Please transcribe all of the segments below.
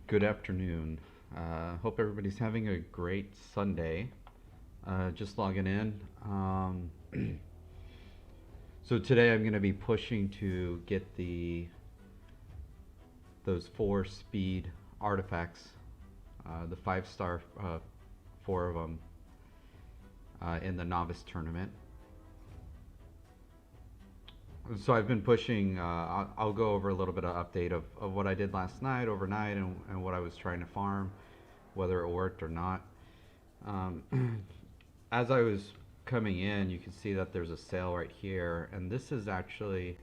Good afternoon. Hope everybody's having a great Sunday. Just logging in. So today I'm going to be pushing to get those 4 speed artifacts, the 5-star, 4 of them, in the novice tournament. So I've been pushing. I'll go over a little bit of update of what I did last night, overnight, and what I was trying to farm, whether it worked or not. Um, as I was coming in, you can see that there's a sale right here, and this is actually,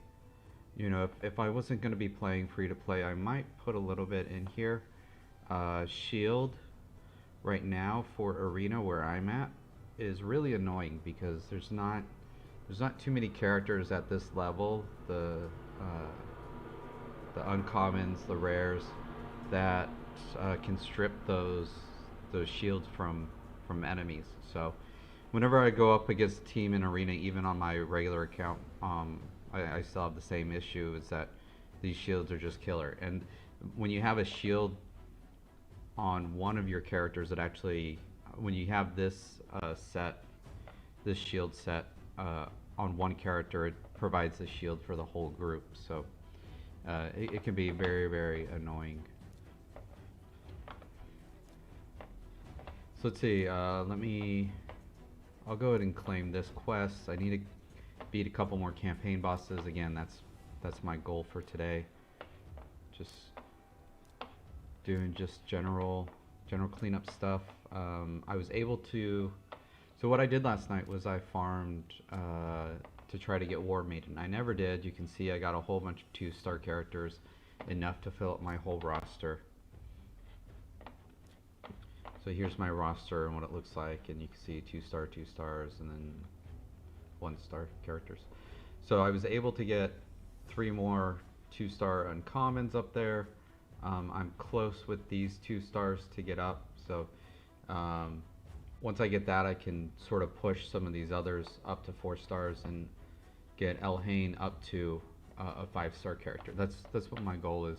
if I wasn't going to be playing free to play, I might put a little bit in here. Shield right now for arena where I'm at is really annoying because there's not too many characters at this level. The uncommons, the rares that can strip those shields from enemies. So whenever I go up against a team in arena, even on my regular account, I still have the same issue. Is that these shields are just killer. And when you have a shield on one of your characters, it actually, when you have this this shield set on one character, it provides a shield for the whole group. So it can be very, very annoying. So let's see. I'll go ahead and claim this quest. I need to beat a couple more campaign bosses. Again, that's my goal for today. Just doing just general cleanup stuff. I was able to. So what I did last night was I farmed to try to get War Maiden. I never did. You can see I got a whole bunch of 2-star characters, enough to fill up my whole roster. So here's my roster and what it looks like, and you can see 2-star, 2 stars, and then 1-star characters. So I was able to get 3 more 2-star uncommons up there. I'm close with these 2 stars to get up, so once I get that, I can sort of push some of these others up to 4 stars and get Elhain up to a 5-star character. That's what my goal is.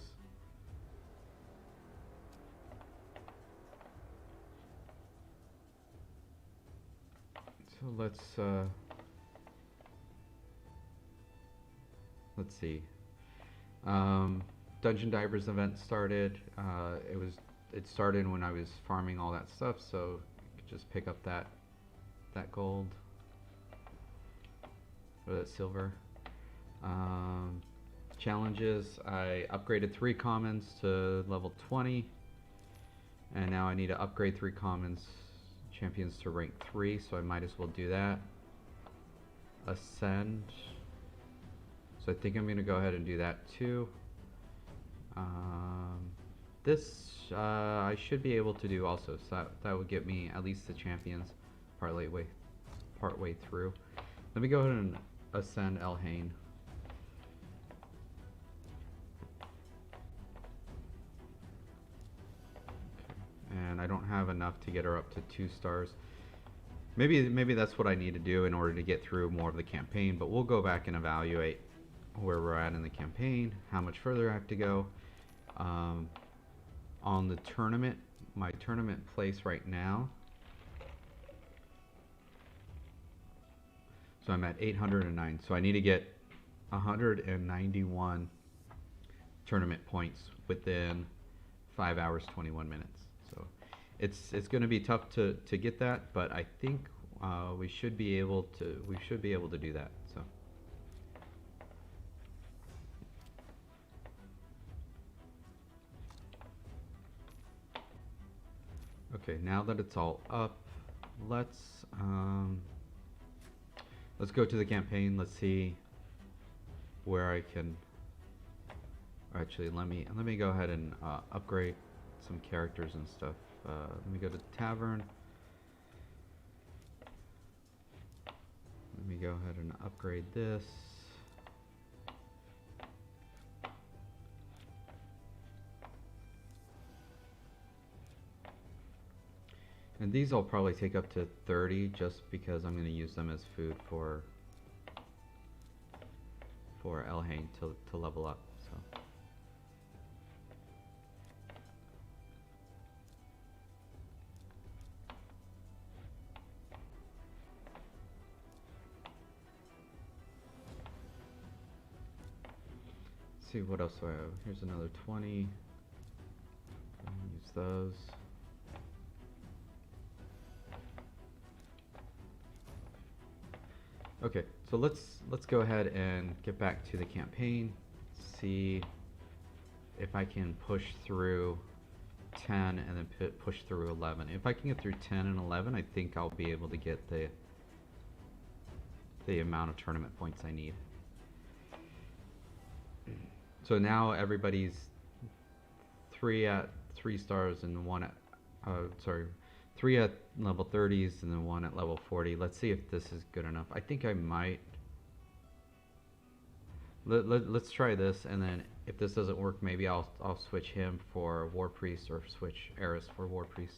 So let's see. Dungeon Divers event started. It started when I was farming all that stuff, so I could just pick up that gold or that silver. Challenges. I upgraded 3 commons to level 20, and now I need to upgrade 3 commons champions to rank 3, so I might as well do that. Ascend. So I think I'm going to go ahead and do that too. This I should be able to do also, so that would get me at least the champions part way through. Let me go ahead and ascend Elhain. And I don't have enough to get her up to 2 stars. Maybe that's what I need to do in order to get through more of the campaign, but we'll go back and evaluate where we're at in the campaign, how much further I have to go. On the tournament, my tournament place right now, so I'm at 809, so I need to get 191 tournament points within 5 hours 21 minutes. So it's going to be tough to get that, but I think we should be able to do that. So okay, now that it's all up, let's go to the campaign. Let's see where I can. Actually, let me go ahead and upgrade some characters and stuff. Let me go to the tavern. Let me go ahead and upgrade this. And these I'll probably take up to 30 just because I'm going to use them as food for Elhain to level up. So see, what else do I have? Here's another 20. Use those. Okay, so let's go ahead and get back to the campaign. See if I can push through 10 and then push through 11. If I can get through 10 and 11, I think I'll be able to get the amount of tournament points I need. So now everybody's 3 at 3 stars and 1 at, 3 at level 30s and then 1 at level 40. Let's see if this is good enough. I think I might. Let's try this, and then if this doesn't work, maybe I'll switch him for War Priest or switch Eris for War Priest.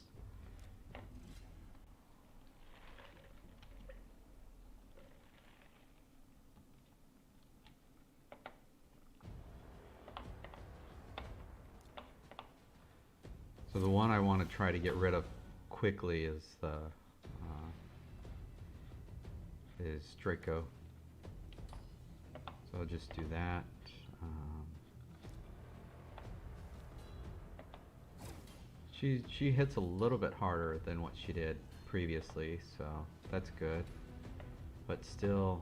So the one I want to try to get rid of quickly is the Draco. So I'll just do that. She hits a little bit harder than what she did previously, so that's good. But still,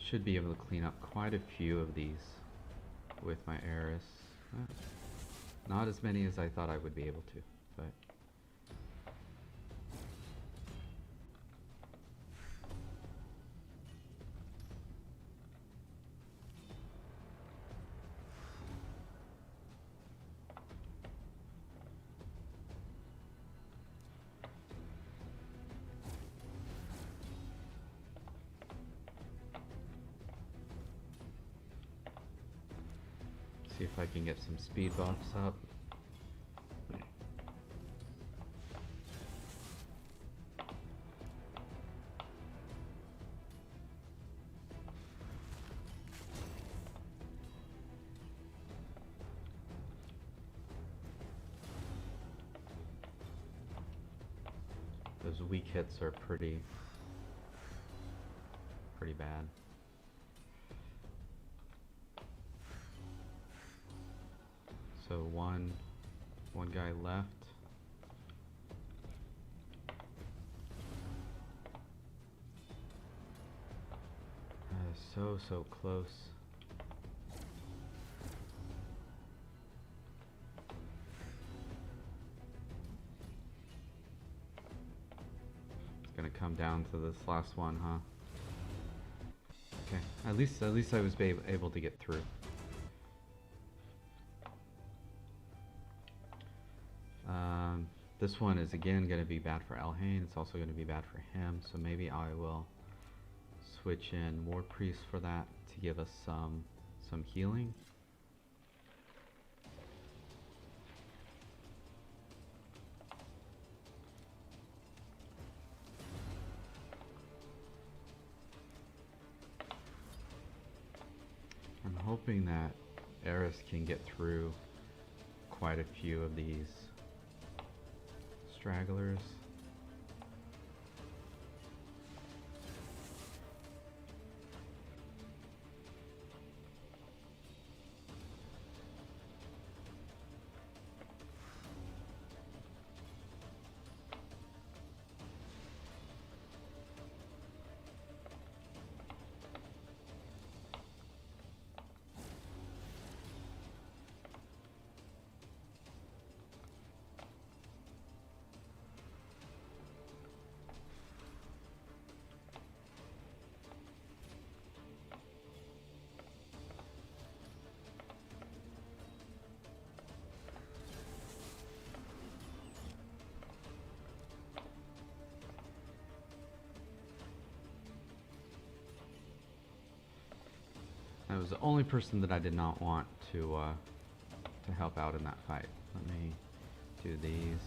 should be able to clean up quite a few of these with my Eris. Not as many as I thought I would be able to, but see if I can get some speed buffs up. Those weak hits are pretty bad. So one guy left. So close. It's gonna come down to this last one, huh? Okay, at least I was able to get through. This one is again going to be bad for Elhain. It's also going to be bad for him. So maybe I will switch in War Priest for that to give us some healing. I'm hoping that Eris can get through quite a few of these stragglers. That was the only person that I did not want to to help out in that fight. Let me do these.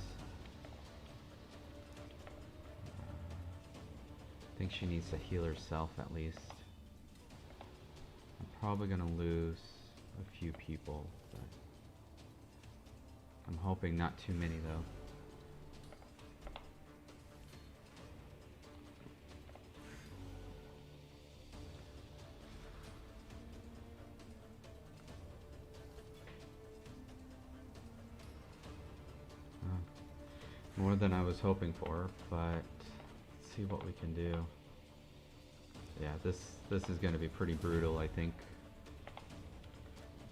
I think she needs to heal herself at least. I'm probably gonna lose a few people, but I'm hoping not too many though. More than I was hoping for, but let's see what we can do. Yeah, this is going to be pretty brutal, I think.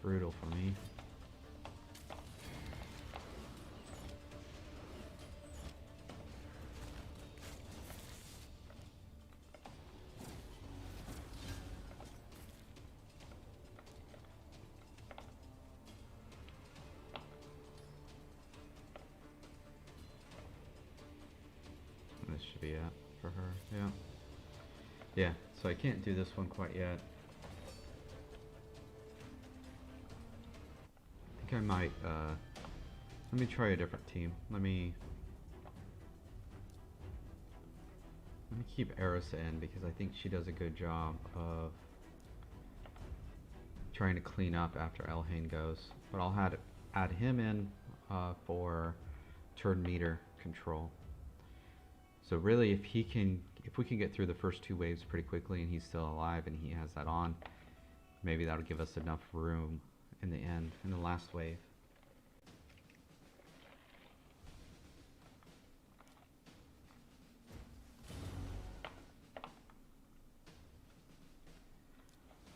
Brutal for me. This should be it for her, yeah. Yeah, so I can't do this one quite yet. I think I might, let me try a different team. Let me keep Arrr in because I think she does a good job of trying to clean up after Elhain goes. But I'll add him in for turn meter control. So really, if we can get through the first two waves pretty quickly and he's still alive and he has that on, maybe that'll give us enough room in the end, in the last wave.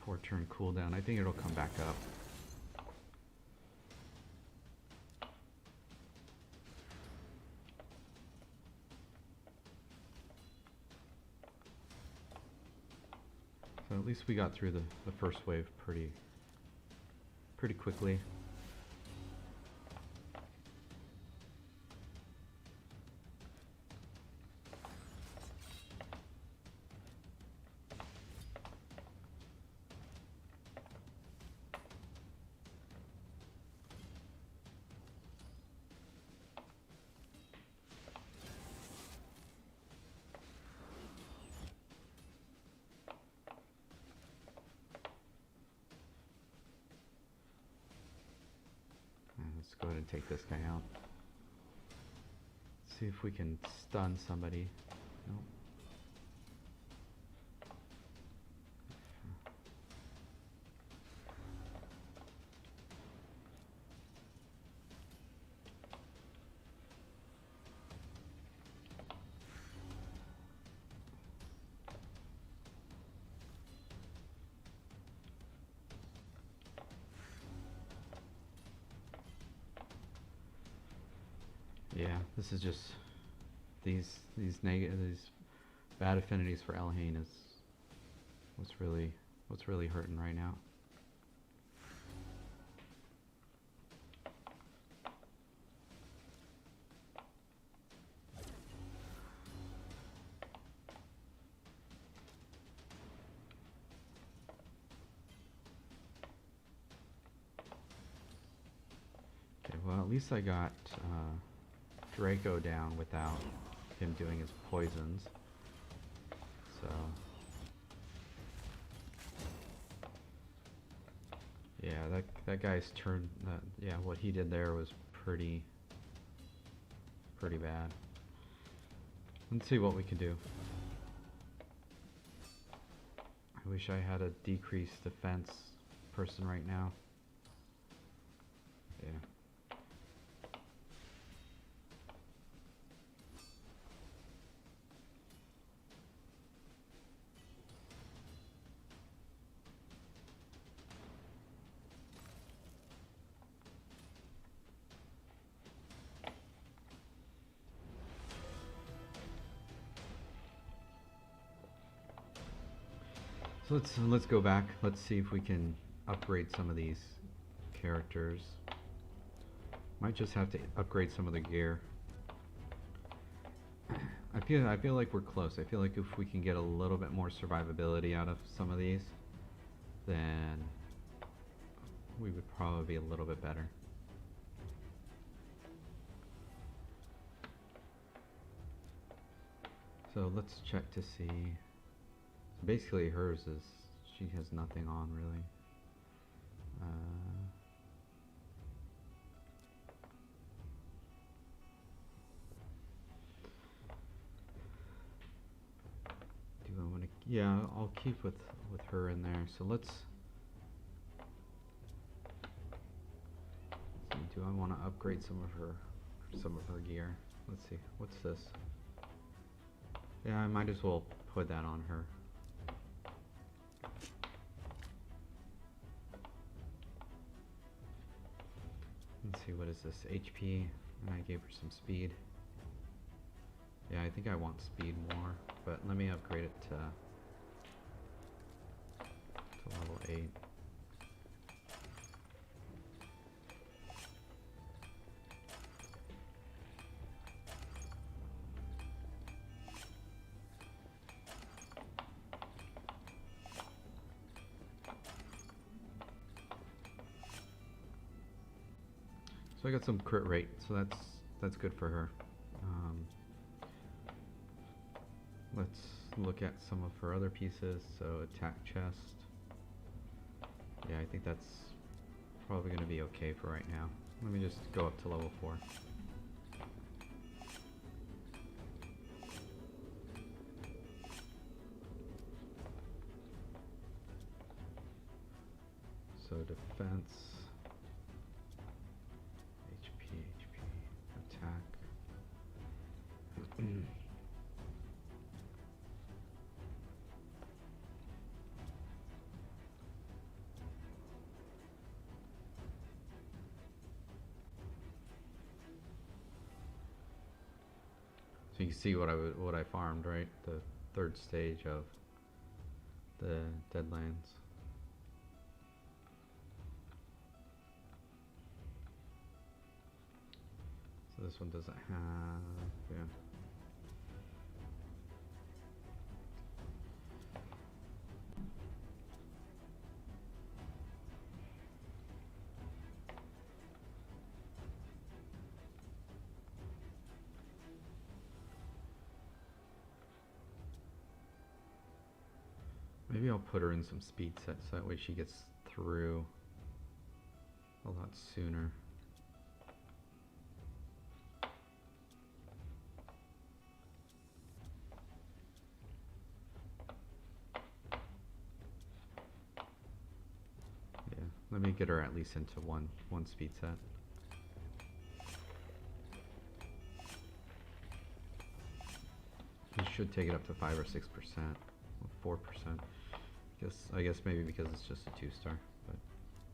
Four turn cooldown. I think it'll come back up. So at least we got through the first wave pretty quickly. Let's go ahead and take this guy out. See if we can stun somebody. Nope. Yeah, this is just these bad affinities for Elhain is what's really hurting right now. Okay, well at least I got Draco down without him doing his poisons. So yeah, that guy's turn. Yeah, what he did there was pretty bad. Let's see what we can do. I wish I had a decreased defense person right now. Yeah. So let's go back. Let's see if we can upgrade some of these characters. Might just have to upgrade some of the gear. I feel like we're close. I feel like if we can get a little bit more survivability out of some of these, then we would probably be a little bit better. So let's check to see. So basically hers is, she has nothing on really. Do I want to? Yeah, I'll keep with her in there. So let's see. Do I want to upgrade some of her gear? Let's see. What's this? Yeah, I might as well put that on her. Let's see, what is this? HP, and I gave her some speed. Yeah, I think I want speed more, but let me upgrade it to level 8. So I got some crit rate, so that's good for her. Let's look at some of her other pieces. So attack chest. Yeah, I think that's probably going to be okay for right now. Let me just go up to level 4. So defense, HP, attack. So you can see what I farmed, right? The 3rd stage of the Deadlands. So this one doesn't have, yeah. Maybe I'll put her in some speed sets, so that way she gets through a lot sooner. Yeah, let me get her at least into one speed set. You should take it up to 5 or 6%, or 4%. I guess maybe because it's just a 2-star, but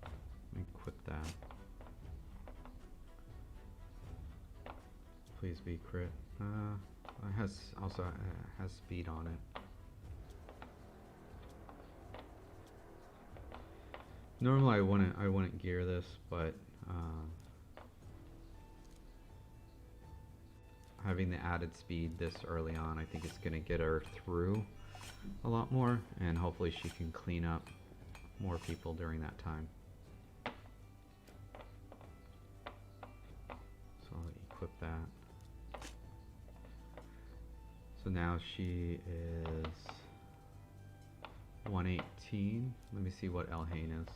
let me equip that. Please be crit. It has also has speed on it. Normally I wouldn't gear this, but having the added speed this early on, I think it's gonna get her through a lot more, and hopefully she can clean up more people during that time. So I'll equip that. So now she is 118. Let me see what Elhain is.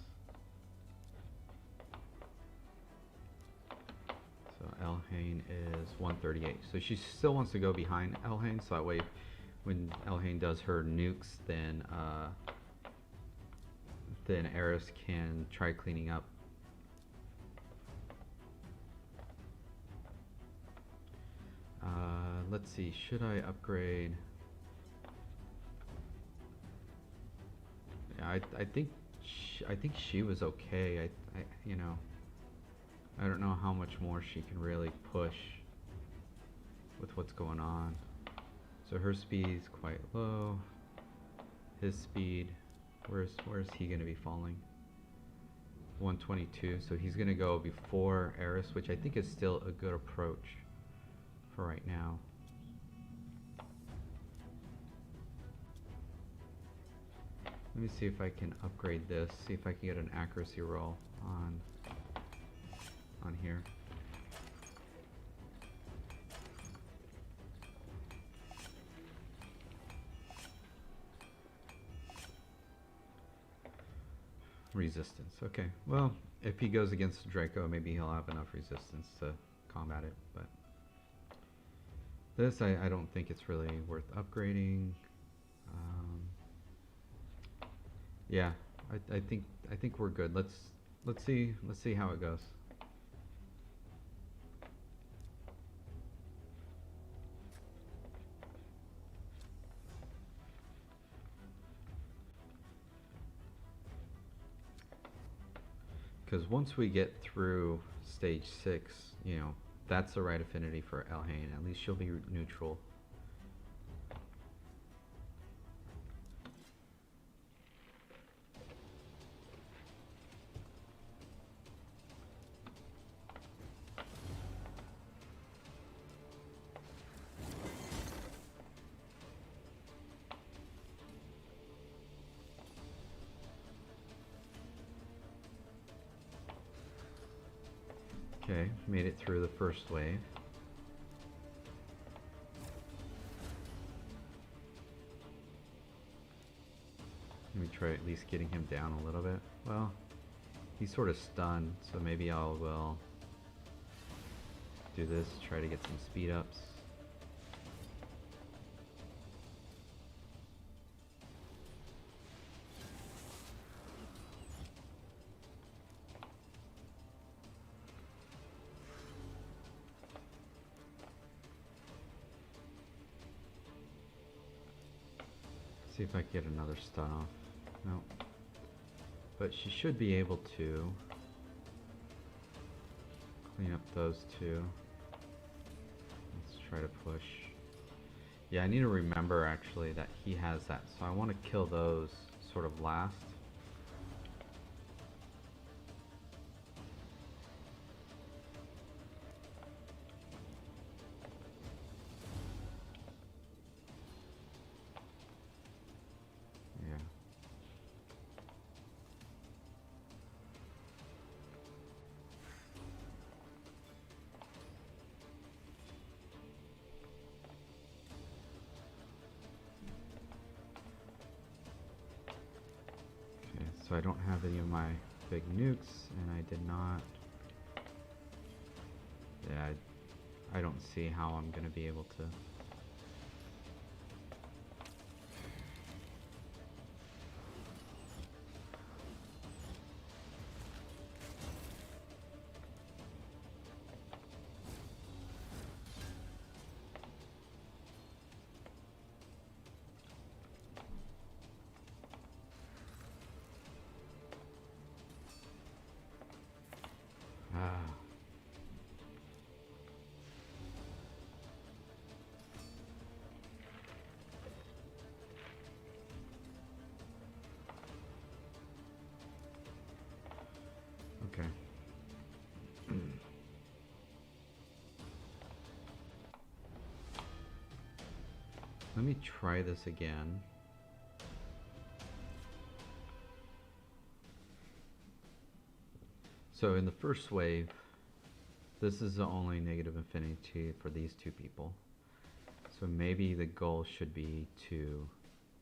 So Elhain is 138. So she still wants to go behind Elhain, so that way when Elhain does her nukes, then Arrr can try cleaning up. Let's see, should I upgrade? Yeah, I think she was okay. You know, I don't know how much more she can really push with what's going on. So her speed is quite low. His speed, where's he gonna be falling? 122, so he's gonna go before Arrr, which I think is still a good approach for right now. Let me see if I can upgrade this, see if I can get an accuracy roll on here. Resistance. Okay. Well, if he goes against Draco, maybe he'll have enough resistance to combat it. But this, I don't think it's really worth upgrading. Yeah, I think we're good. Let's see how it goes. Because once we get through stage 6, you know, that's the right affinity for Elhain. At least she'll be neutral. Okay, made it through the first wave. Let me try at least getting him down a little bit. Well, he's sort of stunned, so maybe I will do this, try to get some speed ups. See if I can get another stun off. Nope. But she should be able to clean up those two. Let's try to push. Yeah, I need to remember actually that he has that, so I want to kill those sort of last. So I don't have any of my big nukes, and I did not. Yeah, I don't see how I'm gonna be able to. Okay. Let me try this again. So in the first wave, this is the only negative affinity for these two people. So maybe the goal should be to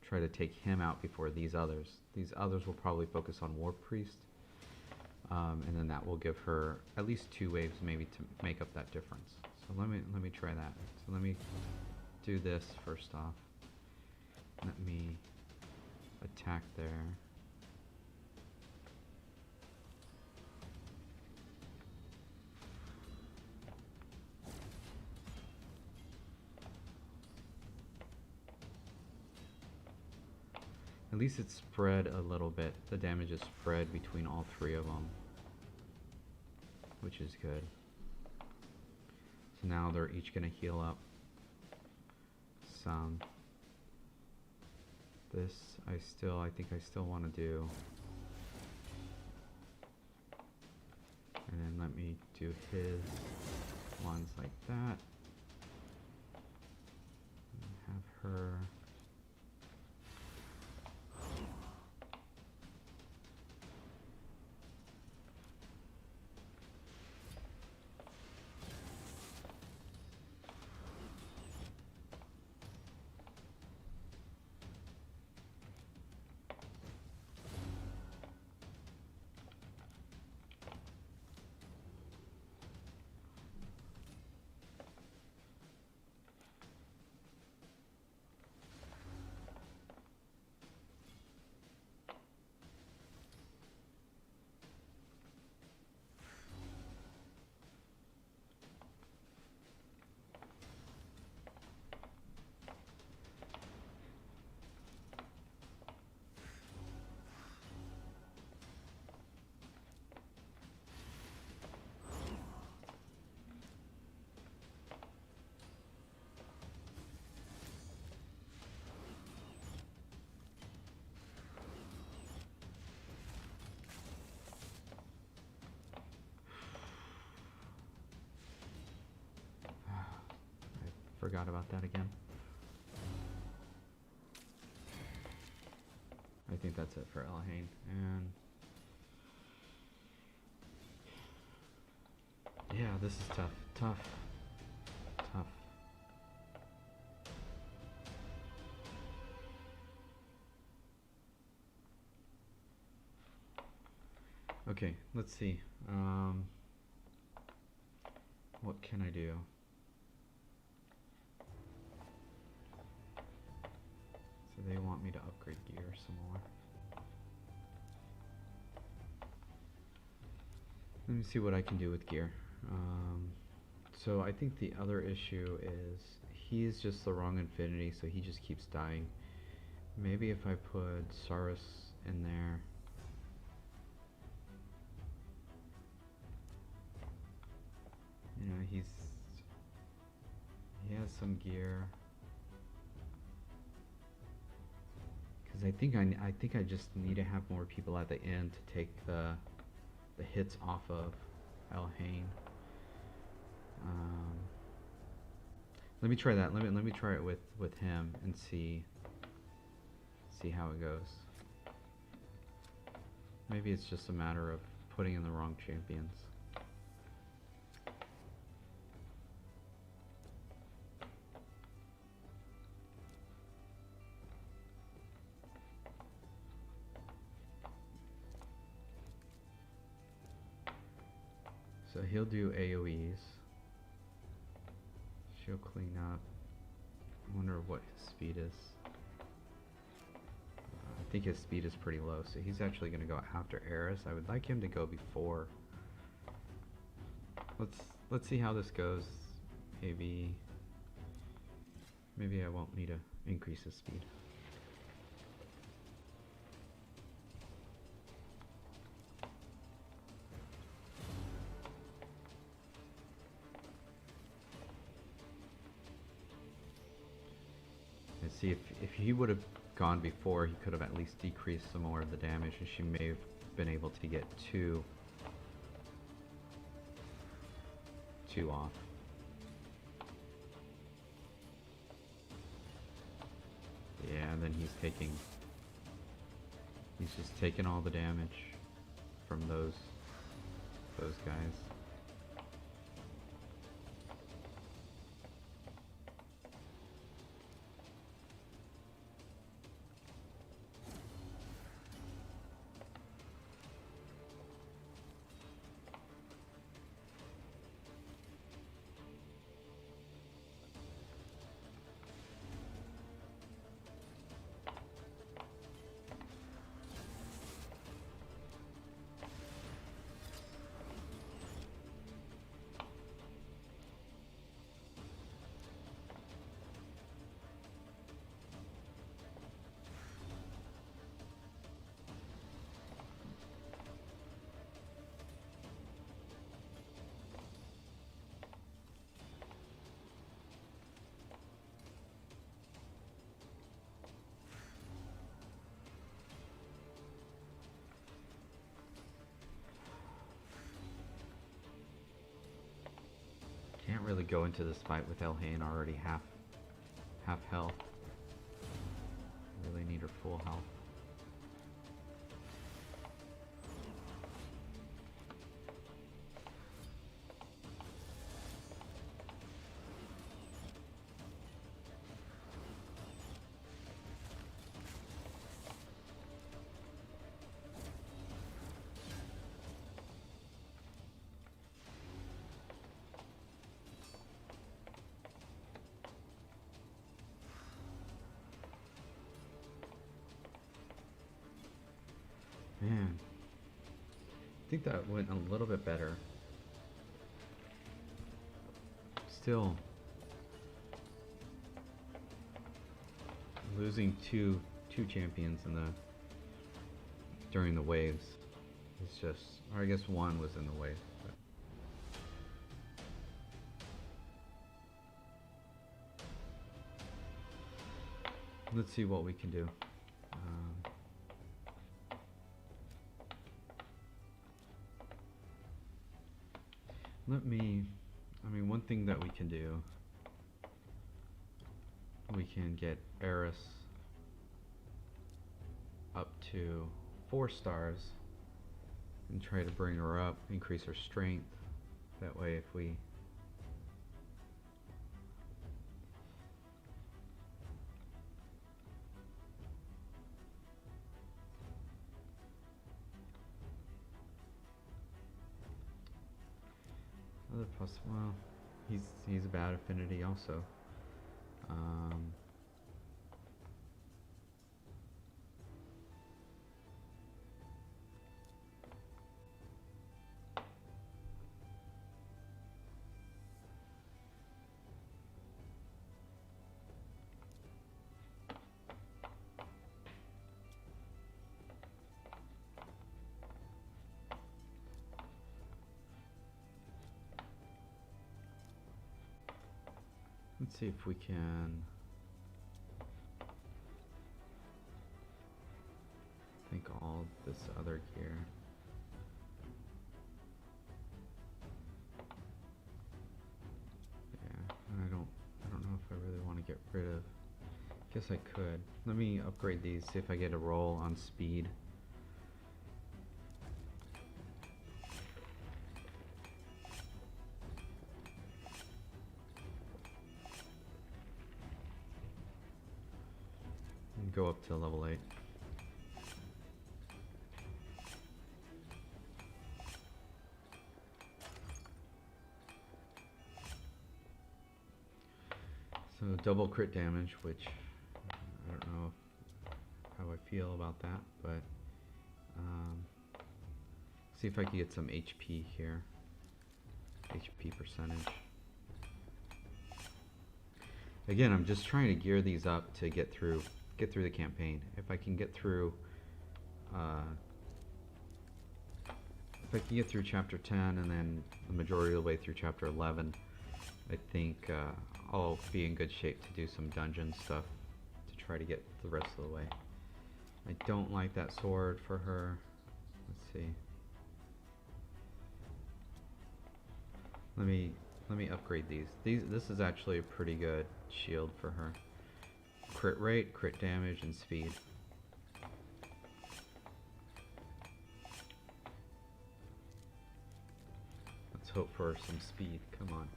try to take him out before these others. These others will probably focus on War Priest. And then that will give her at least 2 waves maybe to make up that difference. So let me try that. So let me do this first off. Let me attack there. At least it's spread a little bit. The damage is spread between all 3 of them, which is good. So now they're each gonna heal up some. This I think I still want to do. And then let me do his ones like that. And have her. Forgot about that again. I think that's it for Elhain. And yeah, this is tough. Okay, let's see. What can I do? So they want me to upgrade gear some more. Let me see what I can do with gear. So I think the other issue is he's just the wrong infinity, so he just keeps dying. Maybe if I put Saurus in there. You know, he has some gear. Because I think I just need to have more people at the end to take the hits off of Elhain. Let me try that. Let me try it with him and see how it goes. Maybe it's just a matter of putting in the wrong champions. So he'll do AoEs. She'll clean up. I wonder what his speed is. I think his speed is pretty low, so he's actually going to go after Eris. I would like him to go before. Let's see how this goes. Maybe I won't need to increase his speed. See, if he would have gone before, he could have at least decreased some more of the damage, and she may have been able to get two off. Yeah, and then he's just taking all the damage from those guys. Can't really go into this fight with Elhain already half health. Really need her full health. Man, I think that went a little bit better. Still, losing two champions during the waves is just, or I guess one was in the wave. But. Let's see what we can do. I mean, one thing that we can do we can get Eris up to 4 stars and try to bring her up, increase her strength. That way if we other possible, well, he's a bad affinity also. Let's see if we can think all this other gear. Yeah, I don't know if I really want to get rid of. Guess I could. Let me upgrade these, see if I get a roll on speed. Go up to level 8. So double crit damage, which I don't know how I feel about that, but see if I can get some HP here. HP percentage. Again, I'm just trying to gear these up to get through the campaign. If I can get through chapter 10 and then the majority of the way through chapter 11, I think I'll be in good shape to do some dungeon stuff to try to get the rest of the way. I don't like that sword for her. Let's see. Let me upgrade these. This is actually a pretty good shield for her. Crit rate, crit damage, and speed. Let's hope for some speed. Come on.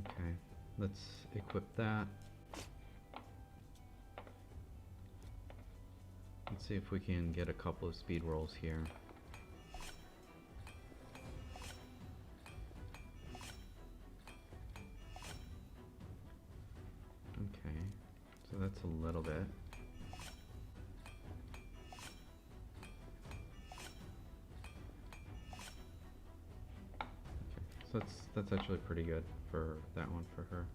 Okay, let's equip that. Let's see if we can get a couple of speed rolls here. Okay, so that's a little bit. Okay, so that's actually pretty good for that one for her.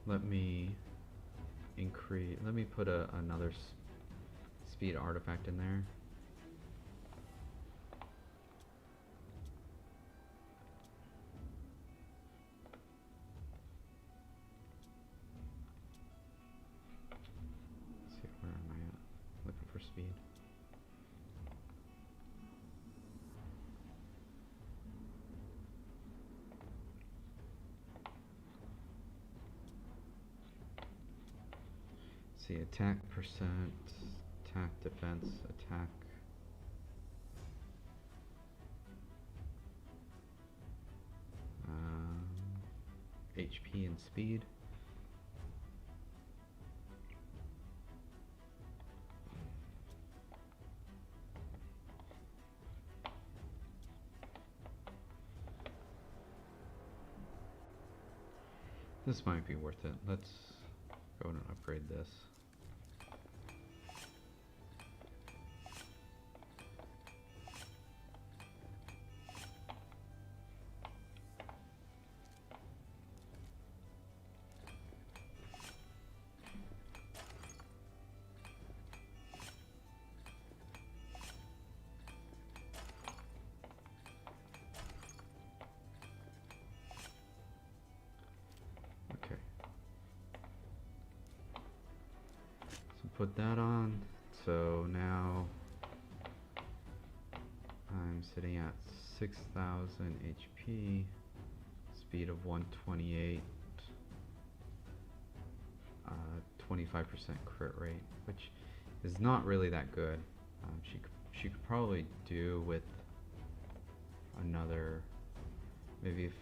Let me increase. Let me put another speed artifact in there. Let's see, where am I at? Looking for speed. See, attack percent, attack defense, attack. HP and speed. This might be worth it. Let's go and upgrade this. put that on. So now I'm sitting at 6,000 HP, speed of 128, 25% crit rate, which is not really that good. She could probably do with another, maybe if,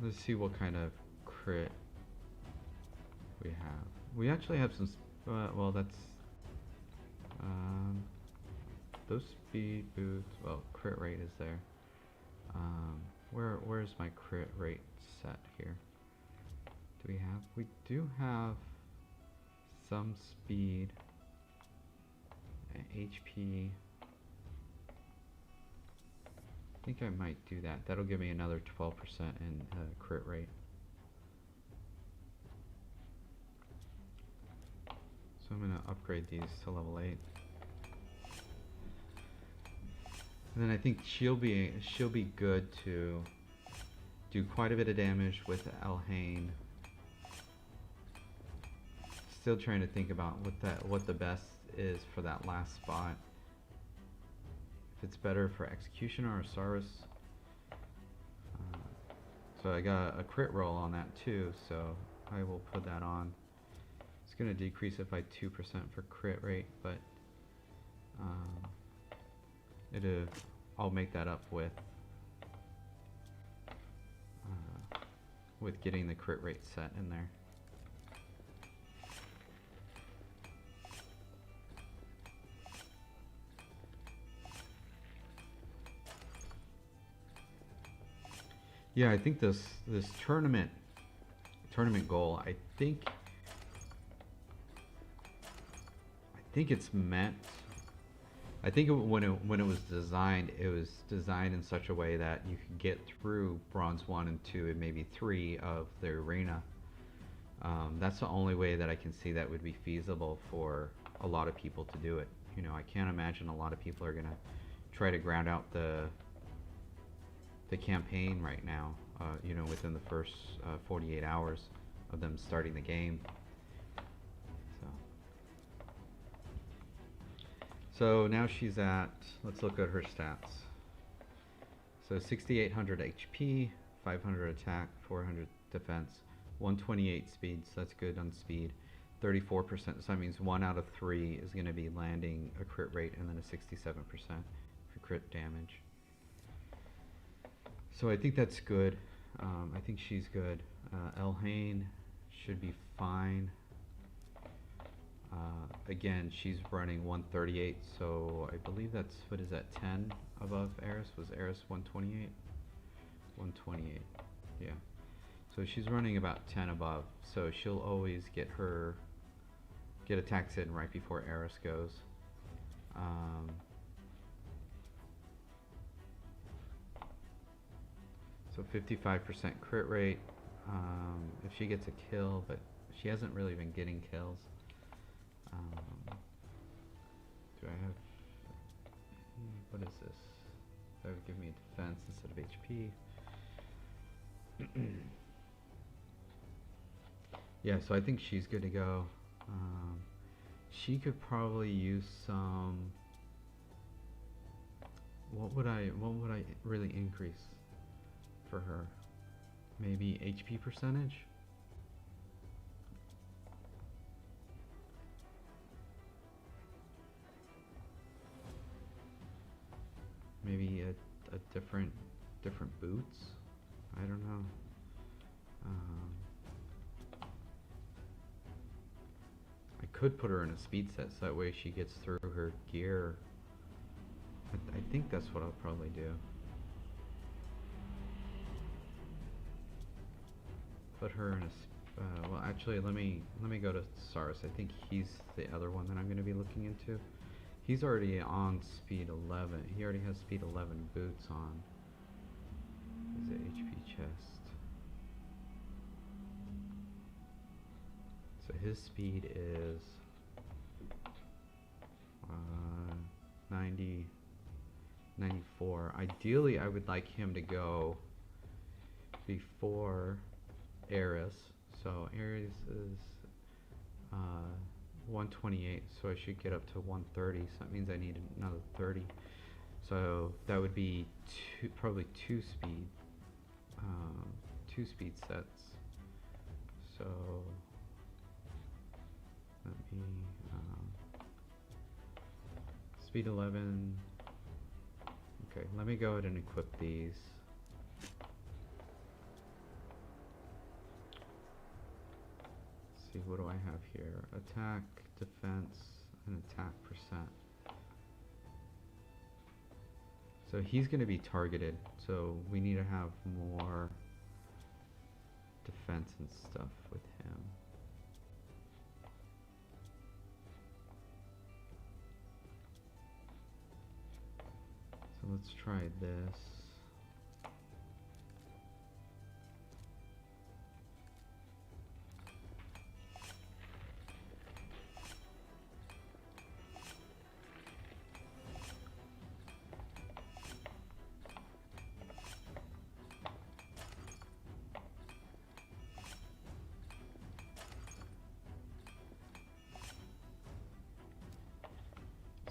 let's see what kind of crit we have. We actually have some, well that's, those speed boots, well crit rate is there. Where's my crit rate set here? We do have some speed, HP. I think I might do that. That'll give me another 12% in crit rate. So I'm gonna upgrade these to level 8. And then I think she'll be good to do quite a bit of damage with Elhain. Still trying to think about what the best is for that last spot. If it's better for Executioner or Saurus. So I got a crit roll on that too, so I will put that on. It's going to decrease it by 2% for crit rate, but I'll make that up with getting the crit rate set in there. Yeah, I think this tournament goal, I think it's meant. I think when it was designed in such a way that you could get through Bronze 1 and 2 and maybe 3 of the arena. That's the only way that I can see that would be feasible for a lot of people to do it. You know, I can't imagine a lot of people are gonna try to ground out the campaign right now, you know, within the first 48 hours of them starting the game. So now she's at, let's look at her stats. So 6,800 HP, 500 attack, 400 defense, 128 speed, so that's good on speed. 34%, so that means 1 out of 3 is going to be landing a crit rate, and then a 67% for crit damage. So I think that's good. I think she's good. Elhain should be fine. Again, she's running 138, so I believe that's, what is that, 10 above Arrr? Was Arrr 128? 128, yeah. So she's running about 10 above, so she'll always get attacks in right before Arrr goes. So 55% crit rate, if she gets a kill, but she hasn't really been getting kills. Do I have, what is this? That would give me defense instead of HP. Yeah, so I think she's good to go. She could probably use some, what would I really increase for her? Maybe HP percentage? Maybe a different boots? I don't know. I could put her in a speed set so that way she gets through her gear. I think that's what I'll probably do. Put her in a well, actually, let me go to Saurus. I think he's the other one that I'm going to be looking into. He's already on speed 11. He already has speed 11 boots on. Is it HP chest? So his speed is 90, 94. Ideally, I would like him to go before Arrr. So Arrr is 128, so I should get up to 130, so that means I need another 30. So that would be probably um, two speed sets. So let me speed 11. Okay, let me go ahead and equip these. Let's see, what do I have here? Attack, defense, and attack percent. So he's going to be targeted, so we need to have more defense and stuff with him. So let's try this.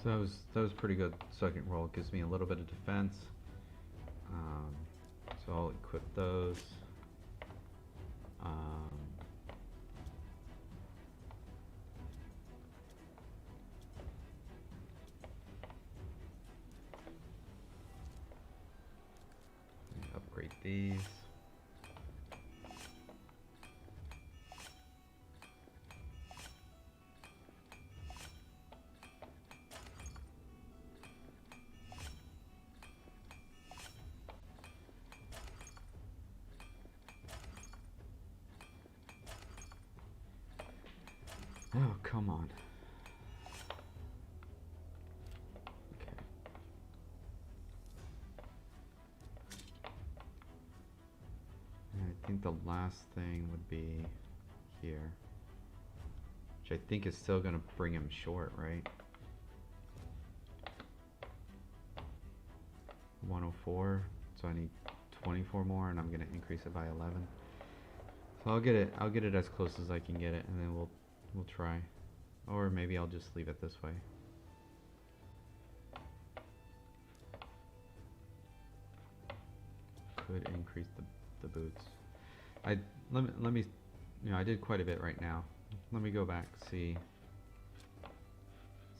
So that was pretty good. Second roll gives me a little bit of defense. So I'll equip those. Upgrade these. Oh, come on. Okay. And I think the last thing would be here, which I think is still going to bring him short, right? 104, so I need 24 more, and I'm going to increase it by 11. So I'll get it as close as I can get it, and then we'll try. Or maybe I'll just leave it this way. Could increase the boots. Let me I did quite a bit right now. Let me go back, see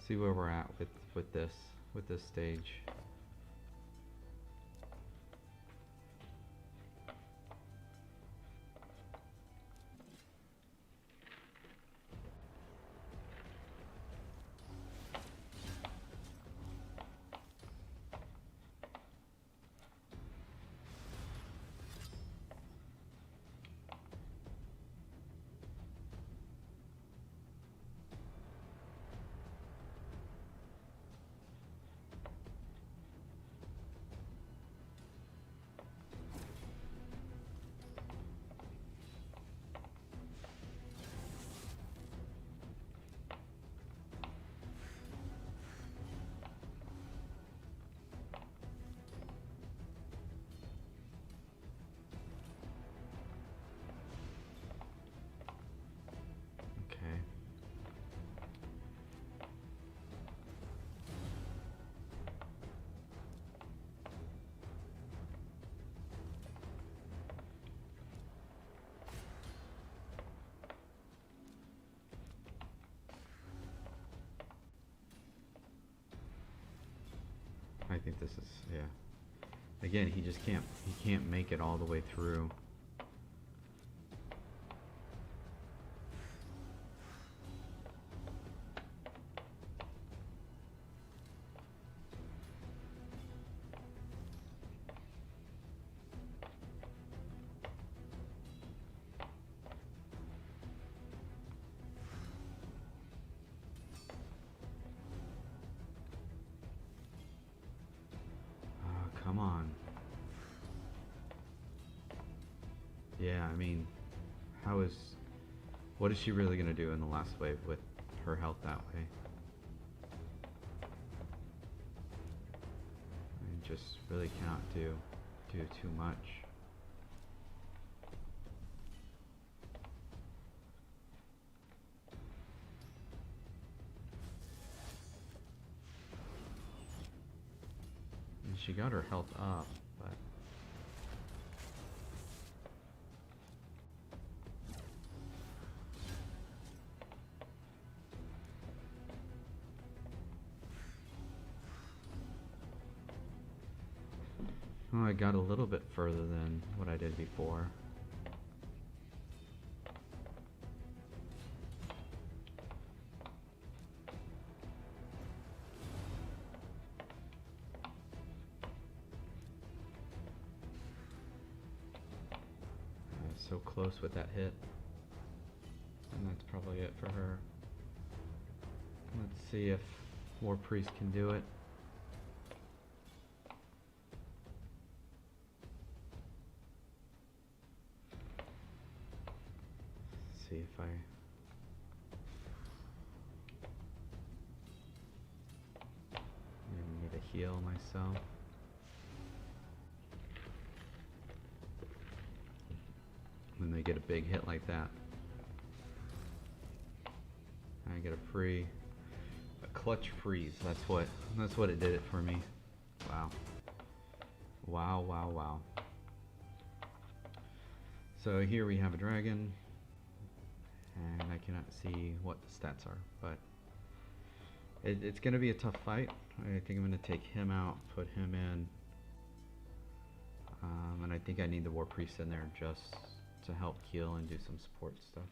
where we're at with this stage. I think this is, yeah. Again, he can't make it all the way through. Come on. Yeah, I mean, what is she really gonna do in the last wave with her health that way? I just really cannot do too much. She got her health up, but... Oh, I got a little bit further than what I did before. So close with that hit. And that's probably it for her. Let's see if War Priest can do it. Let's see if I... need to heal myself. When they get a big hit like that, I get a clutch freeze. That's what it did it for me. Wow. Wow, wow, wow. So here we have a dragon, and I cannot see what the stats are, but it's gonna be a tough fight. I think I'm gonna take him out, put him in, and I think I need the War Priest in there just to help heal and do some support stuff.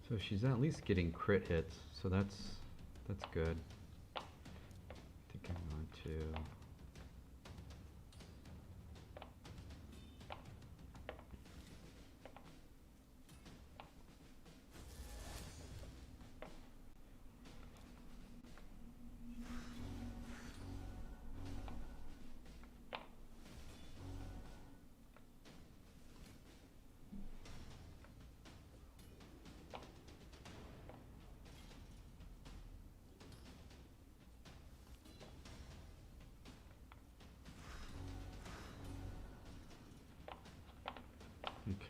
So she's at least getting crit hits, so that's good. I think I'm going to...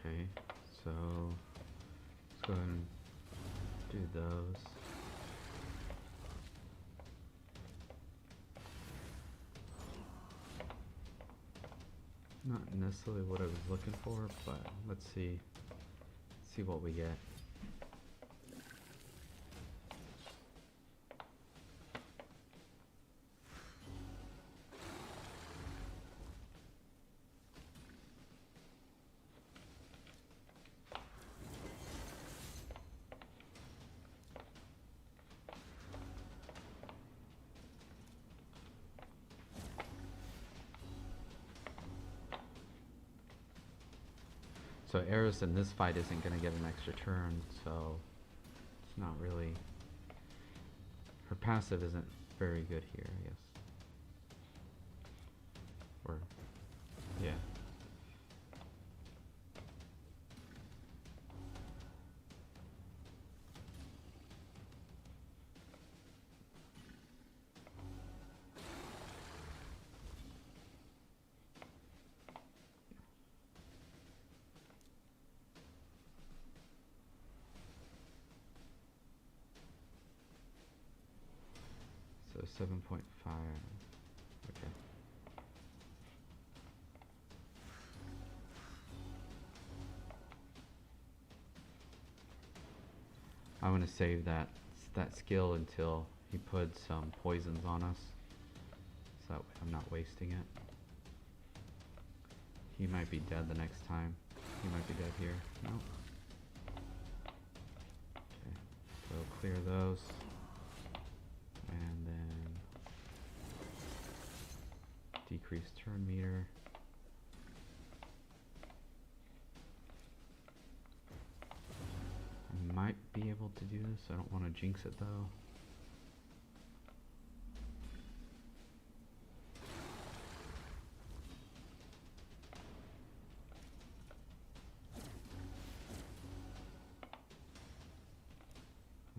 Okay, so let's go ahead and do those. Not necessarily what I was looking for, but let's see what we get. So Arrr in this fight isn't going to get an extra turn, so it's not really... Her passive isn't very good here, I guess. Or, yeah. So 7.5. Okay. I want to save that skill until he puts some poisons on us, so that way I'm not wasting it. He might be dead the next time. He might be dead here. No. Okay. So clear those. And then decrease turn meter. I might be able to do this. I don't want to jinx it though.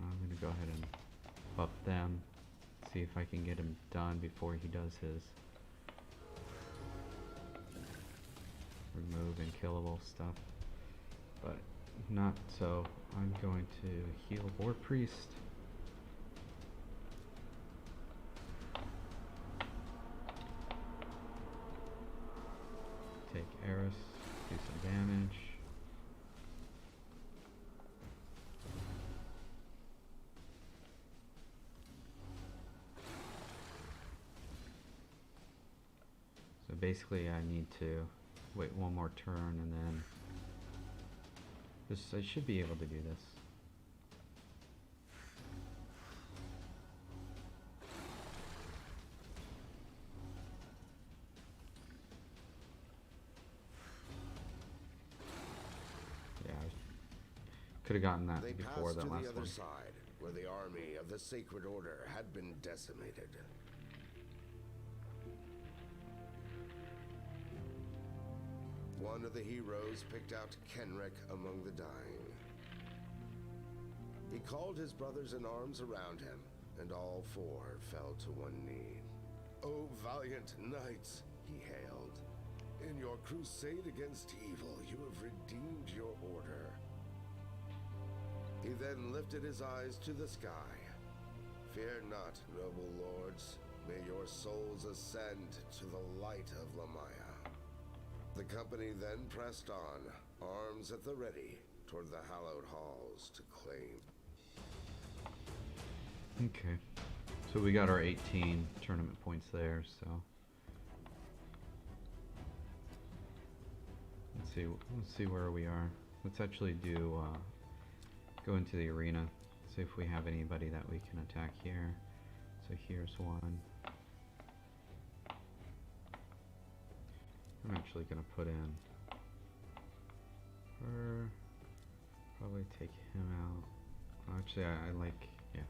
I'm going to go ahead and buff them, see if I can get him done before he does his remove and killable stuff. But not so. I'm going to heal War Priest. Take Arrr, do some damage. So basically I need to wait one more turn and then I should be able to do this. Yeah, I could have gotten that before that last one. They passed to the other side, where the army of the Sacred Order had been decimated. One of the heroes picked out Kenrick among the dying. He called his brothers in arms around him, and all four fell to one knee. "O valiant knights," he hailed. "In your crusade against evil, you have redeemed your order." He then lifted his eyes to the sky. "Fear not, noble lords. May your souls ascend to the light of Lamaya." The company then pressed on, arms at the ready, toward the hallowed halls to claim. Okay, so we got our 18 tournament points there, so let's see where we are. Let's actually do go into the arena, see if we have anybody that we can attack here. So here's one. I'm actually gonna put in her, probably take him out. Actually, I like, yeah.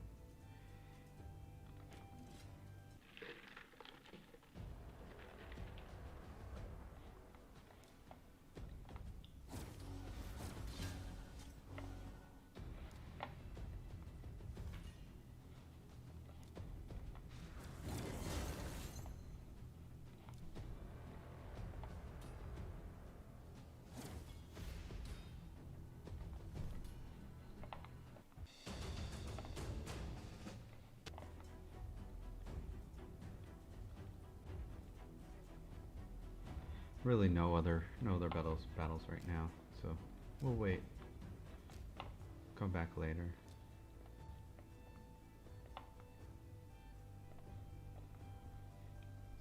Really no other battles right now, so we'll wait. Come back later.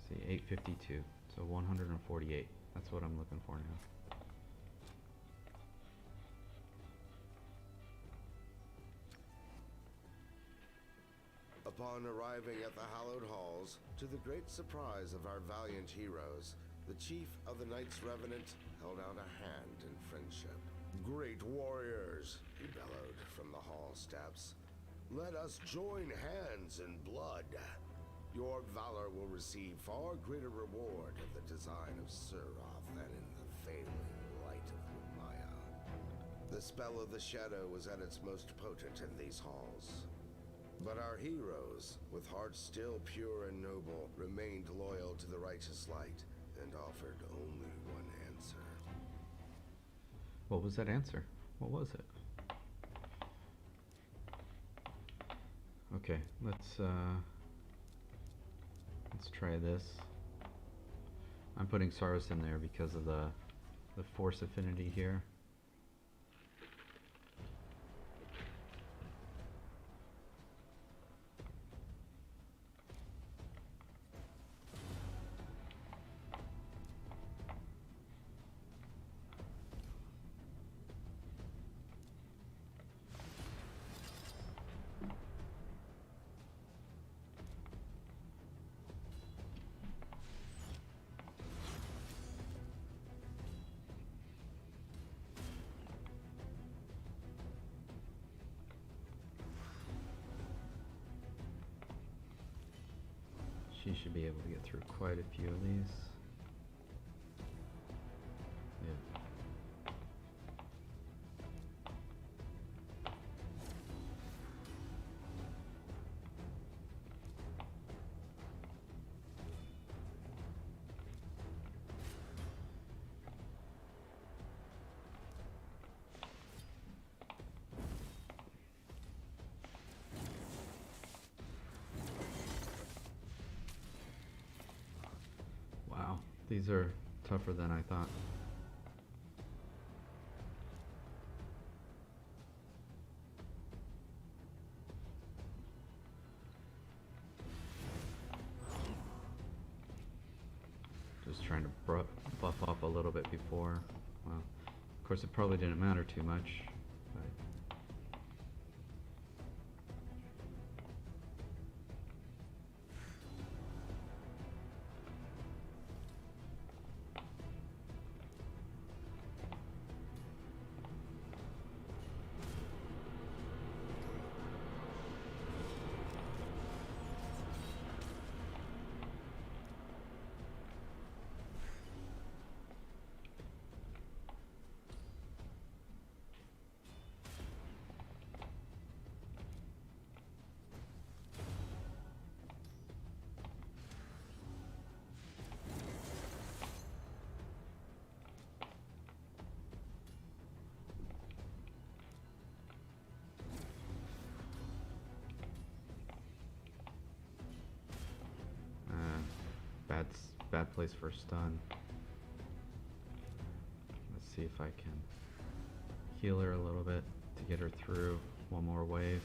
See, 852, so 148. That's what I'm looking for now. Upon arriving at the hallowed halls, to the great surprise of our valiant heroes, the chief of the Knights Revenant held out a hand in friendship. "Great warriors," he bellowed from the hall steps, "let us join hands in blood. Your valor will receive far greater reward in the design of Surroth than in the failing light of Lumaya." The spell of the shadow was at its most potent in these halls. But our heroes, with hearts still pure and noble, remained loyal to the righteous light and offered only one answer. What was that answer? What was it? Okay, let's try this. I'm putting Saros in there because of the force affinity here. She should be able to get through quite a few of these. Yeah. Wow, these are tougher than I thought. Just trying to buff up a little bit before. Well, of course it probably didn't matter too much. But bad place for a stun. Let's see if I can heal her a little bit to get her through one more wave.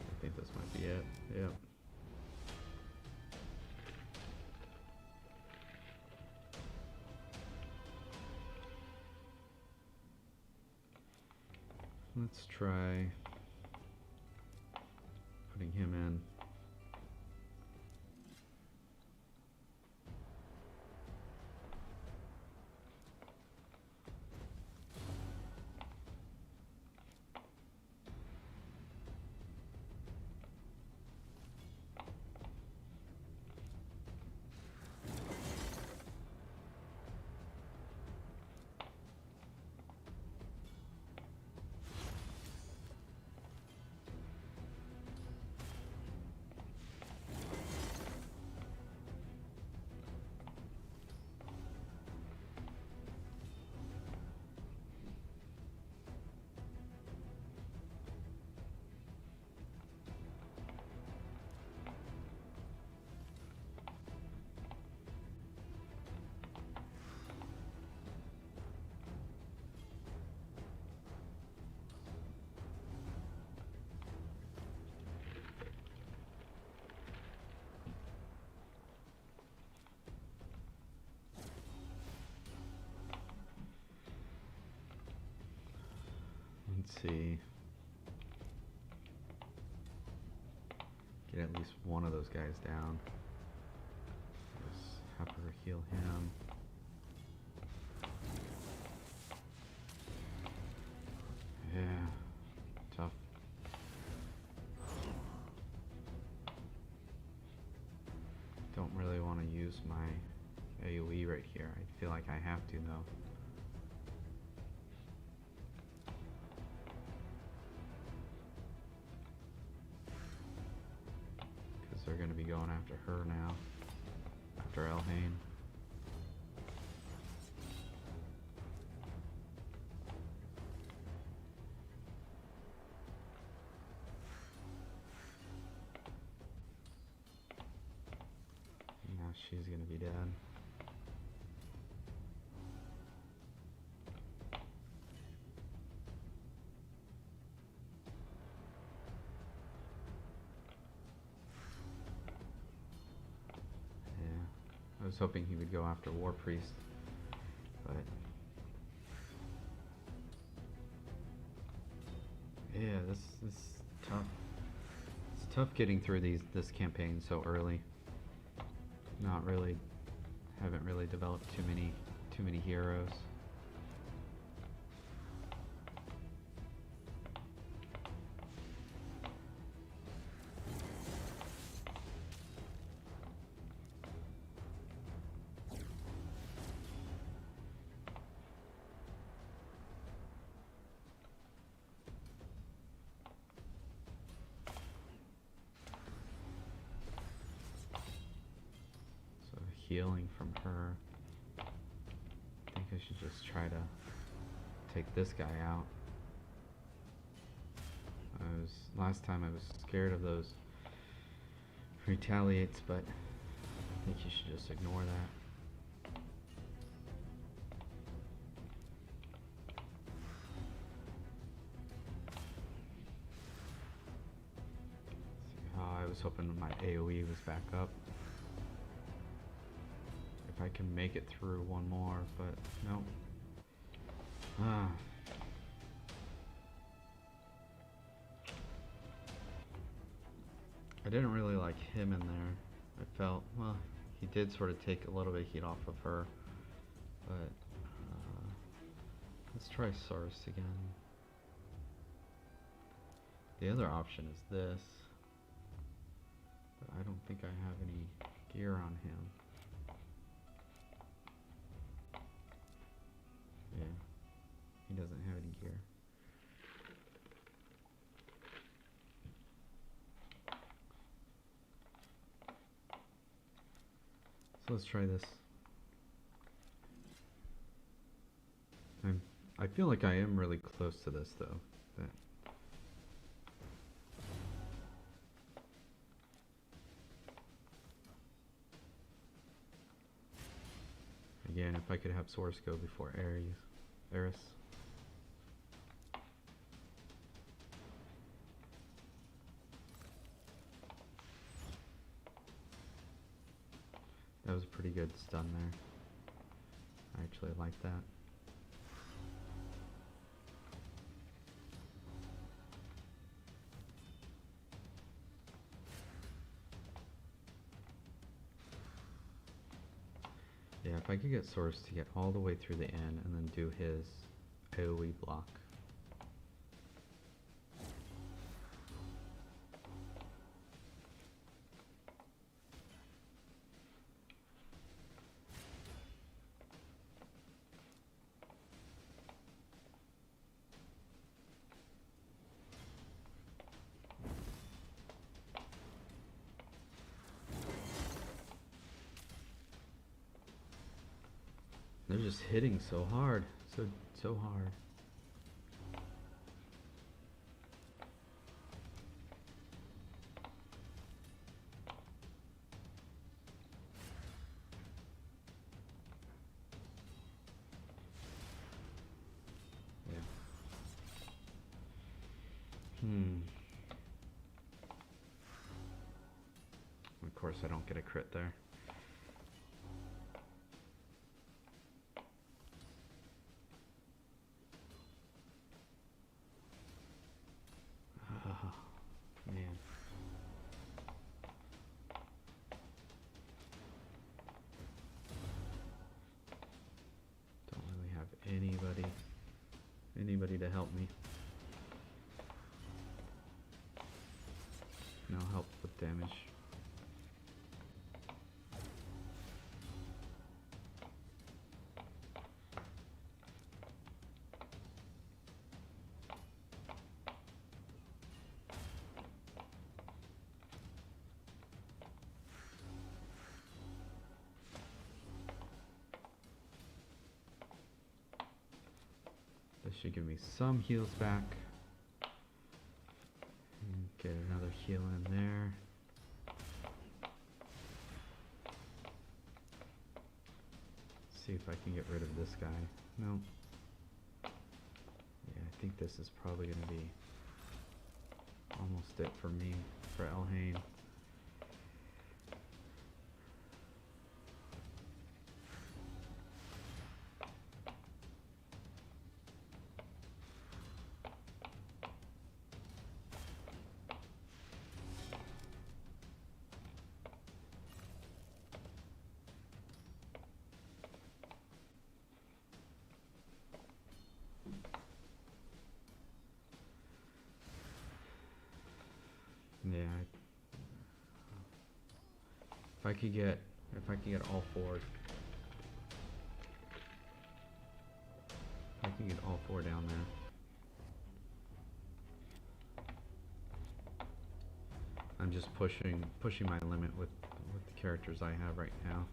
I think this might be it. Yep. Let's try putting him in. Let's see. Get at least one of those guys down. Just have her heal him. Yeah, tough. Don't really want to use my AoE right here. I feel like I have to though. They're going to be going after her now, after Elhain. Now she's going to be dead. I was hoping he would go after War Priest, but yeah, this is tough. It's tough getting through this campaign so early. Haven't really developed too many heroes. healing from her. I think I should just try to take this guy out. Last time I was scared of those retaliates, but I think you should just ignore that. I was hoping my AoE was back up. If I can make it through one more, but no. I didn't really like him in there. I felt, well, he did sort of take a little bit of heat off of her, but let's try Source again. The other option is this, but I don't think I have any gear on him. Yeah, he doesn't have any gear. So let's try this. I feel like I am really close to this though. Again, if I could have Source go before Arrr. That was a pretty good stun there. I actually like that. Yeah, if I could get Source to get all the way through the end and then do his AoE block. They're just hitting so hard, so hard. Yeah. Of course, I don't get a crit there. Man. Don't really have anybody to help me. No help with damage. This should give me some heals back. And get another heal in there. See if I can get rid of this guy. No. Yeah, I think this is probably going to be almost it for me, for Elhain. Yeah. If I could get all four. If I can get all four down there. I'm just pushing my limit with the characters I have right now.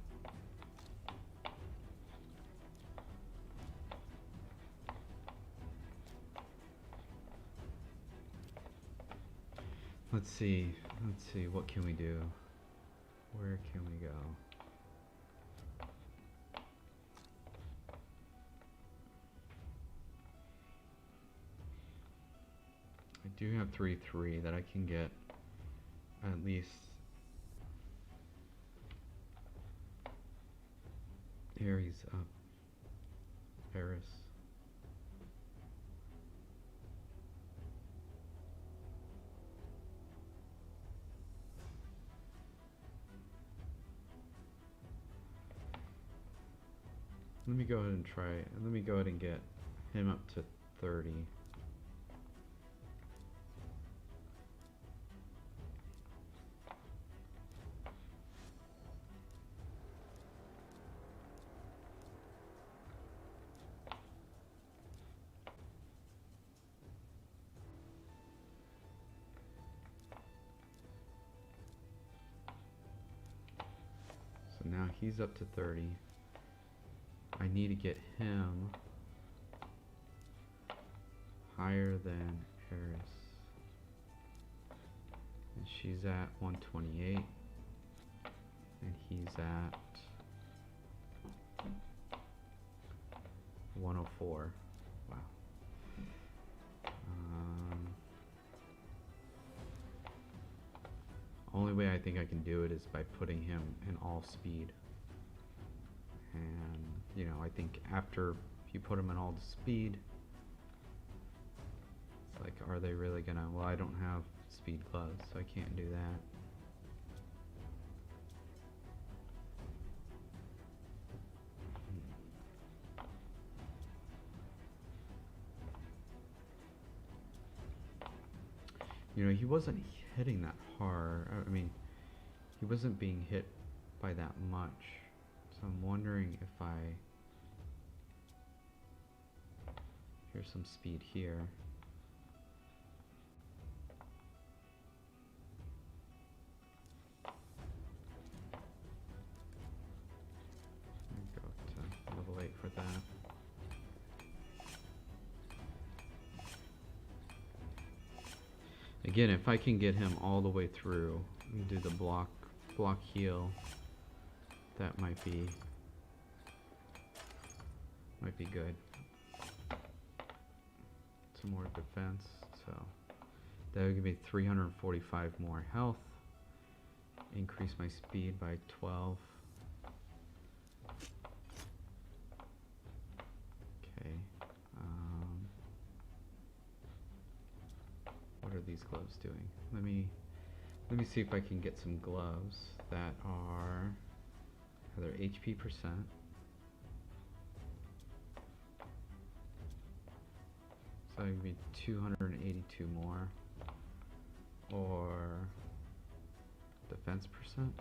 Let's see. Let's see. What can we do? Where can we go? I do have 3/3 that I can get at least. Aries up. Paris. Let me go ahead and try it. Let me go ahead and get him up to 30. So now he's up to 30. I need to get him higher than Paris. And she's at 128. And he's at 104. Wow. Only way I think I can do it is by putting him in all speed. And, you know, I think after you put them in all the speed, it's like, are they really gonna, well, I don't have speed gloves, so I can't do that. You know, he wasn't hitting that hard. I mean, he wasn't being hit by that much. So I'm wondering if here's some speed here. Go to level 8 for that. Again, if I can get him all the way through and do the block heal, that might be good. Some more defense, so that would give me 345 more health. Increase my speed by 12. Okay. What are these gloves doing? Let me see if I can get some gloves that are their HP percent. So it would be 282 more, or defense percent.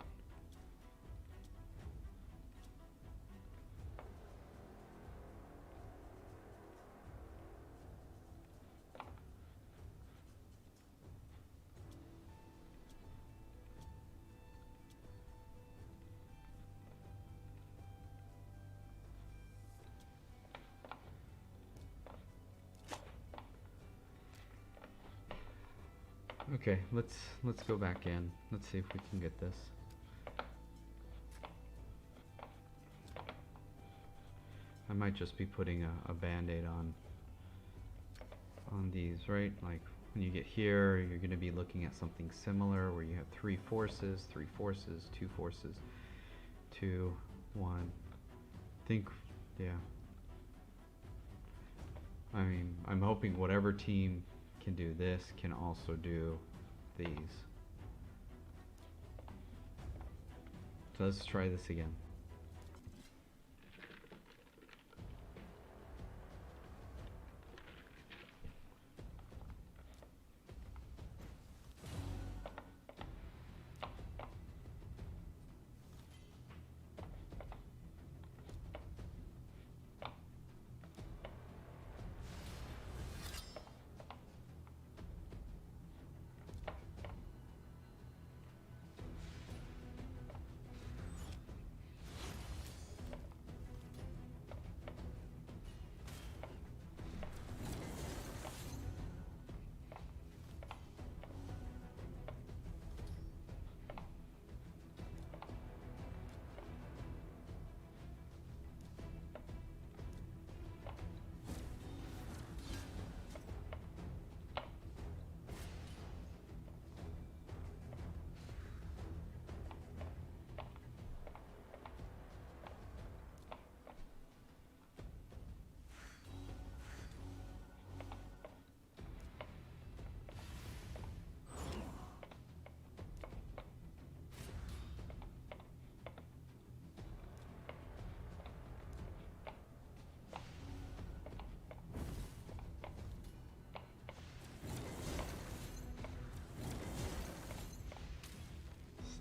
Okay, let's go back in. Let's see if we can get this. I might just be putting a band-aid on these, right? Like when you get here, you're going to be looking at something similar where you have 3 forces, 2 forces, 2, 1. Think, yeah. I mean, I'm hoping whatever team can do this can also do these. So let's try this again.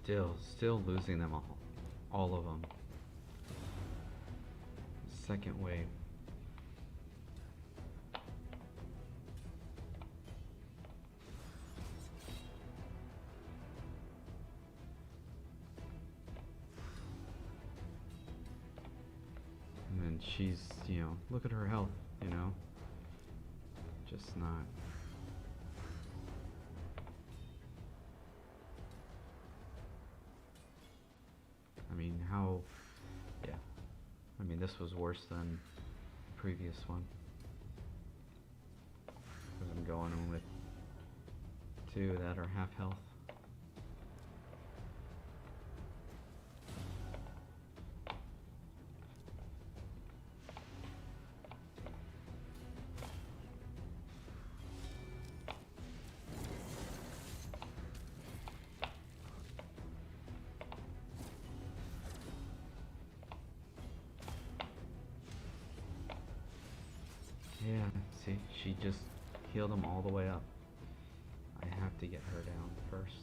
Still losing them all of them. Second wave. And then she's, look at her health, just not. I mean, yeah. I mean, this was worse than the previous one. Because I'm going in with two that are half health. Yeah, see, she just healed them all the way up. I have to get her down first.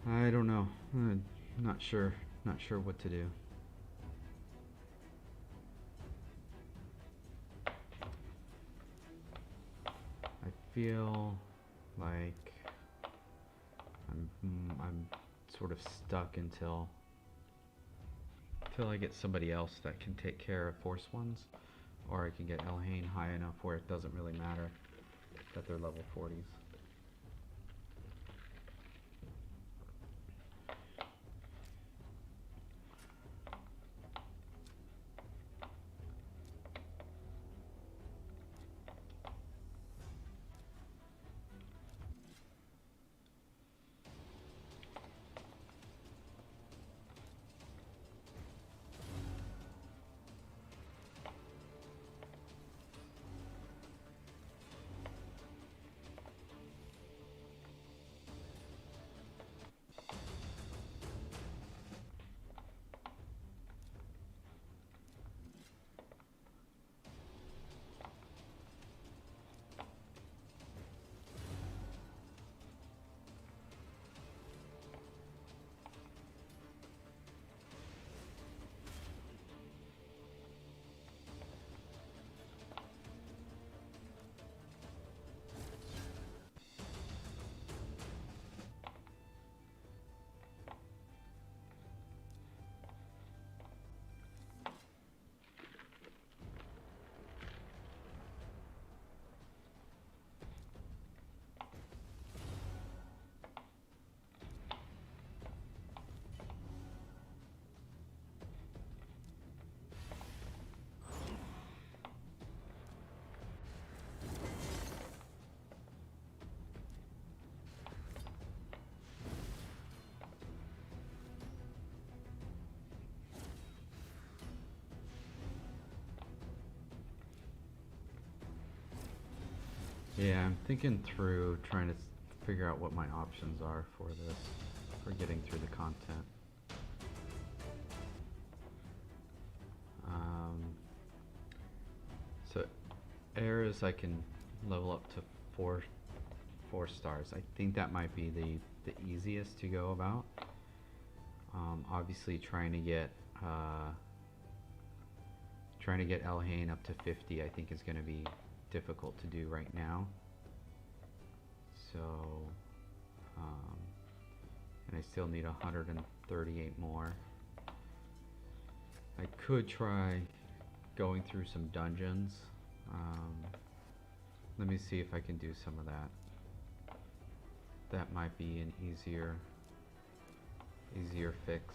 I don't know. Not sure. Not sure what to do. I feel like I'm sort of stuck until I get somebody else that can take care of force ones, or I can get Elhain high enough where it doesn't really matter that they're level 40s. Yeah, I'm thinking through trying to figure out what my options are for this, for getting through the content. So Arrrs I can level up to four stars. I think that might be the easiest to go about. Obviously trying to get Elhain up to 50 I think is going to be difficult to do right now. So and I still need 138 more. I could try going through some dungeons. Let me see if I can do some of that. That might be an easier fix.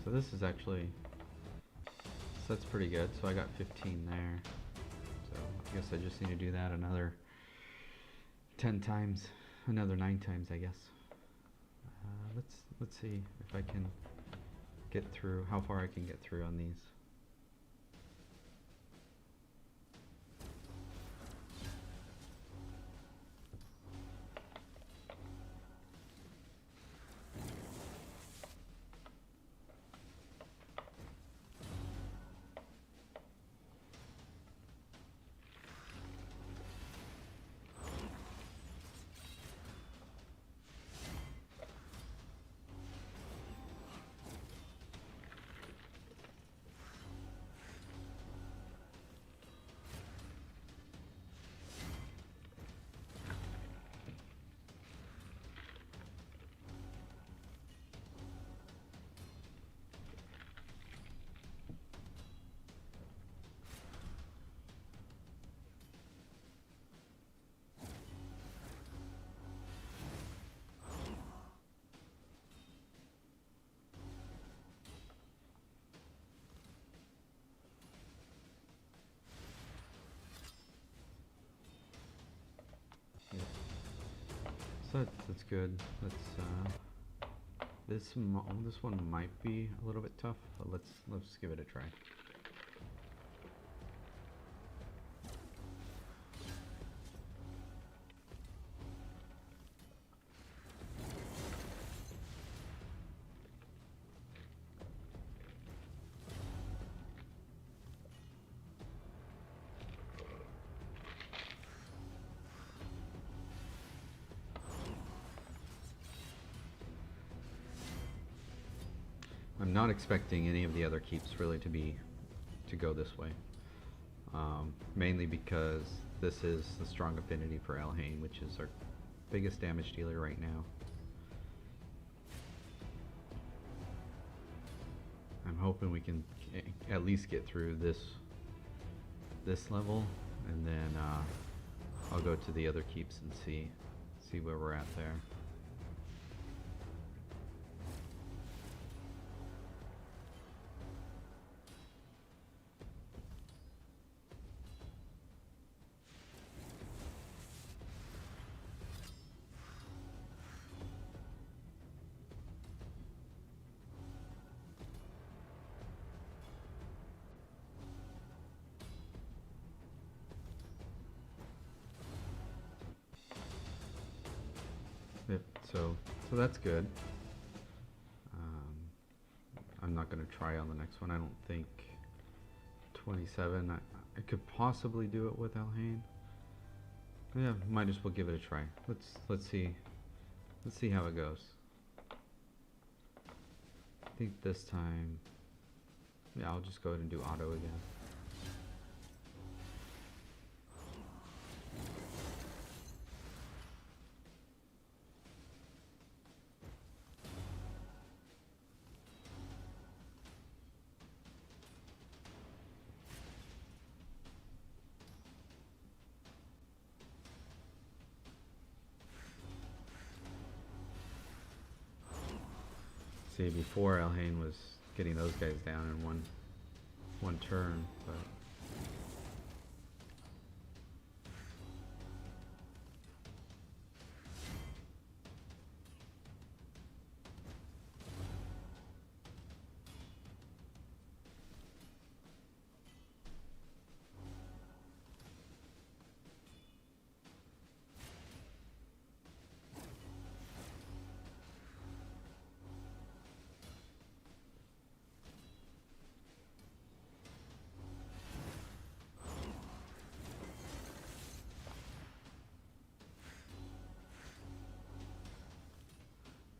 So this is actually, so that's pretty good. So I got 15 there. So I guess I just need to do that another 10 times, another 9 times, I guess. Let's see if I can get through, how far I can get through on these. So that's good. This one might be a little bit tough, but let's give it a try. I'm not expecting any of the other keeps really to go this way. Mainly because this is the strong affinity for Elhain, which is our biggest damage dealer right now. I'm hoping we can at least get through this level, and then I'll go to the other keeps and see where we're at there. Yep, so that's good. I'm not going to try on the next one. I don't think 27. I could possibly do it with Elhain. Yeah, might as well give it a try. Let's see how it goes. I think this time, yeah, I'll just go ahead and do auto again. See, before Elhain was getting those guys down in one turn, but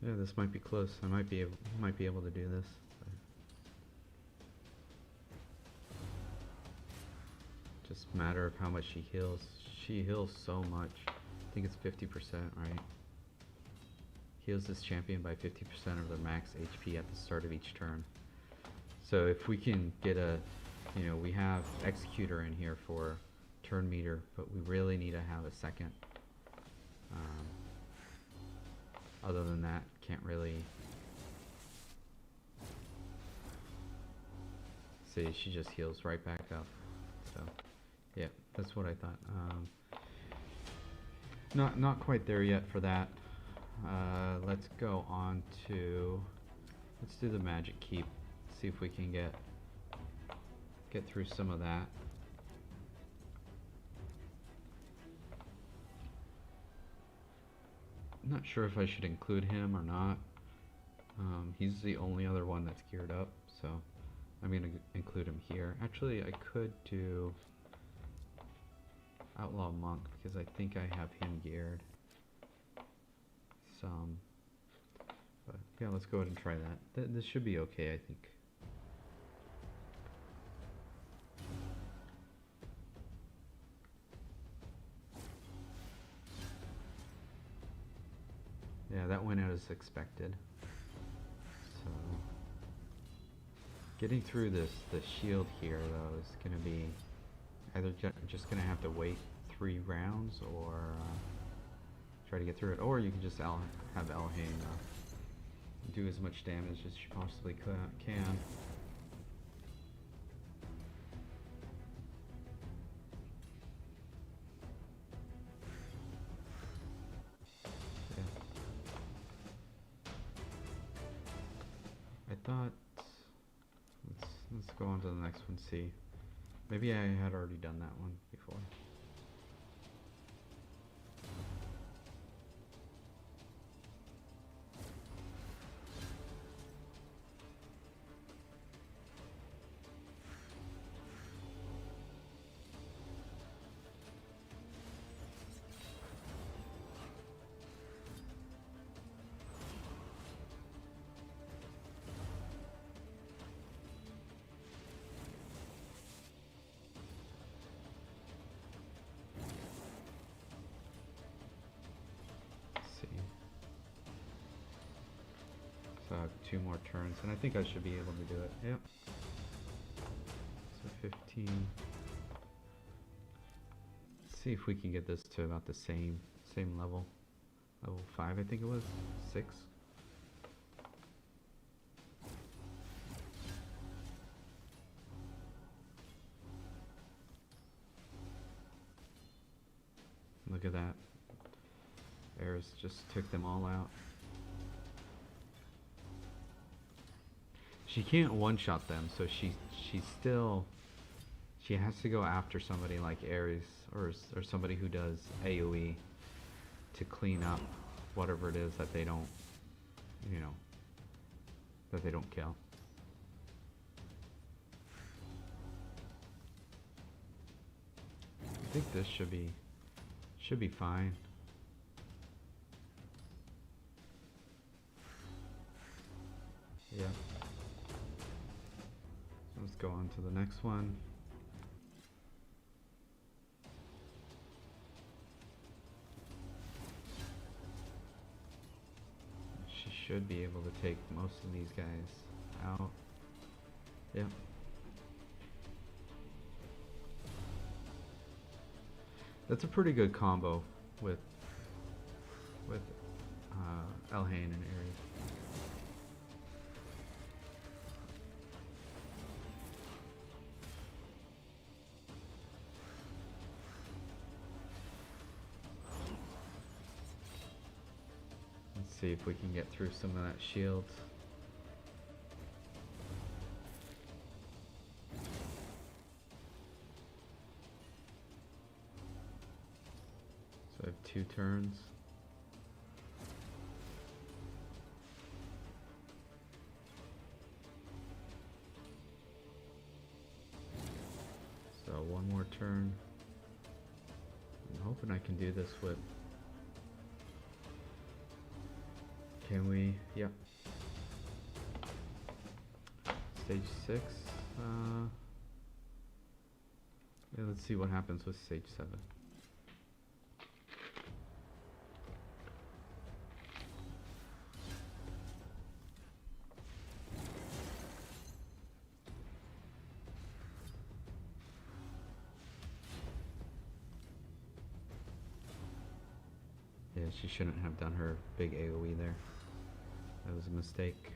yeah, this might be close. I might be able to do this. Just matter of how much she heals. She heals so much. I think it's 50%, right? Heals this champion by 50% of their max HP at the start of each turn. So if we can get a, we have Executor in here for turn meter, but we really need to have a second. Other than that, can't really See, she just heals right back up. So, yeah, that's what I thought. Not quite there yet for that. Let's go on to, let's do the magic keep. See if we can get through some of that. I'm not sure if I should include him or not. He's the only other one that's geared up, so I'm going to include him here. Actually, I could do Outlaw Monk because I think I have him geared some. But yeah, let's go ahead and try that. This should be okay, I think. Yeah, that went out as expected. So, getting through the shield here, though, is going to be either just going to have to wait 3 rounds or try to get through it. Or you can just have Elhain do as much damage as she possibly can. I thought, let's go on to the next one, see. Maybe I had already done that one before. So 2 more turns, and I think I should be able to do it. Yep. So 15. Let's see if we can get this to about the same level. Level 5, I think it was. 6. Look at that. Arrr just took them all out. She can't one-shot them, so she has to go after somebody like Ares or somebody who does AoE to clean up whatever it is that they don't, that they don't kill. I think this should be fine. Yeah. Let's go on to the next one. She should be able to take most of these guys out. Yep. That's a pretty good combo with Elhain and Ares. Let's see if we can get through some of that shield. So I have 2 turns. So 1 more turn. I'm hoping I can do this with... Can we? Yep. Stage 6. Yeah, let's see what happens with stage 7. Yeah, she shouldn't have done her big AoE there. That was a mistake.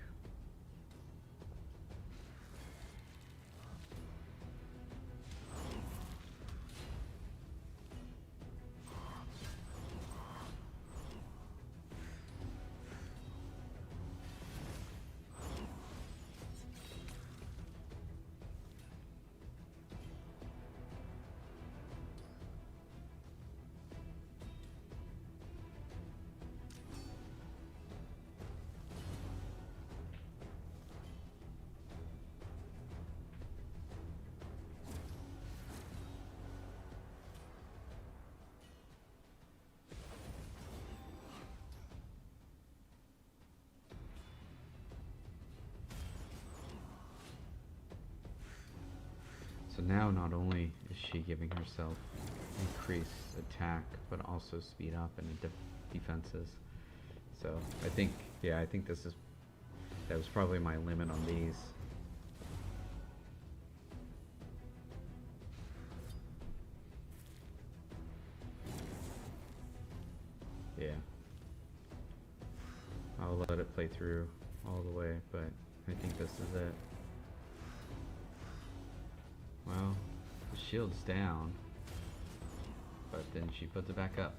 So now not only is she giving herself increased attack, but also speed up and defenses. So I think, yeah, I think that was probably my limit on these. Yeah. I'll let it play through all the way, but I think this is it. Well, the shield's down, but then she puts it back up.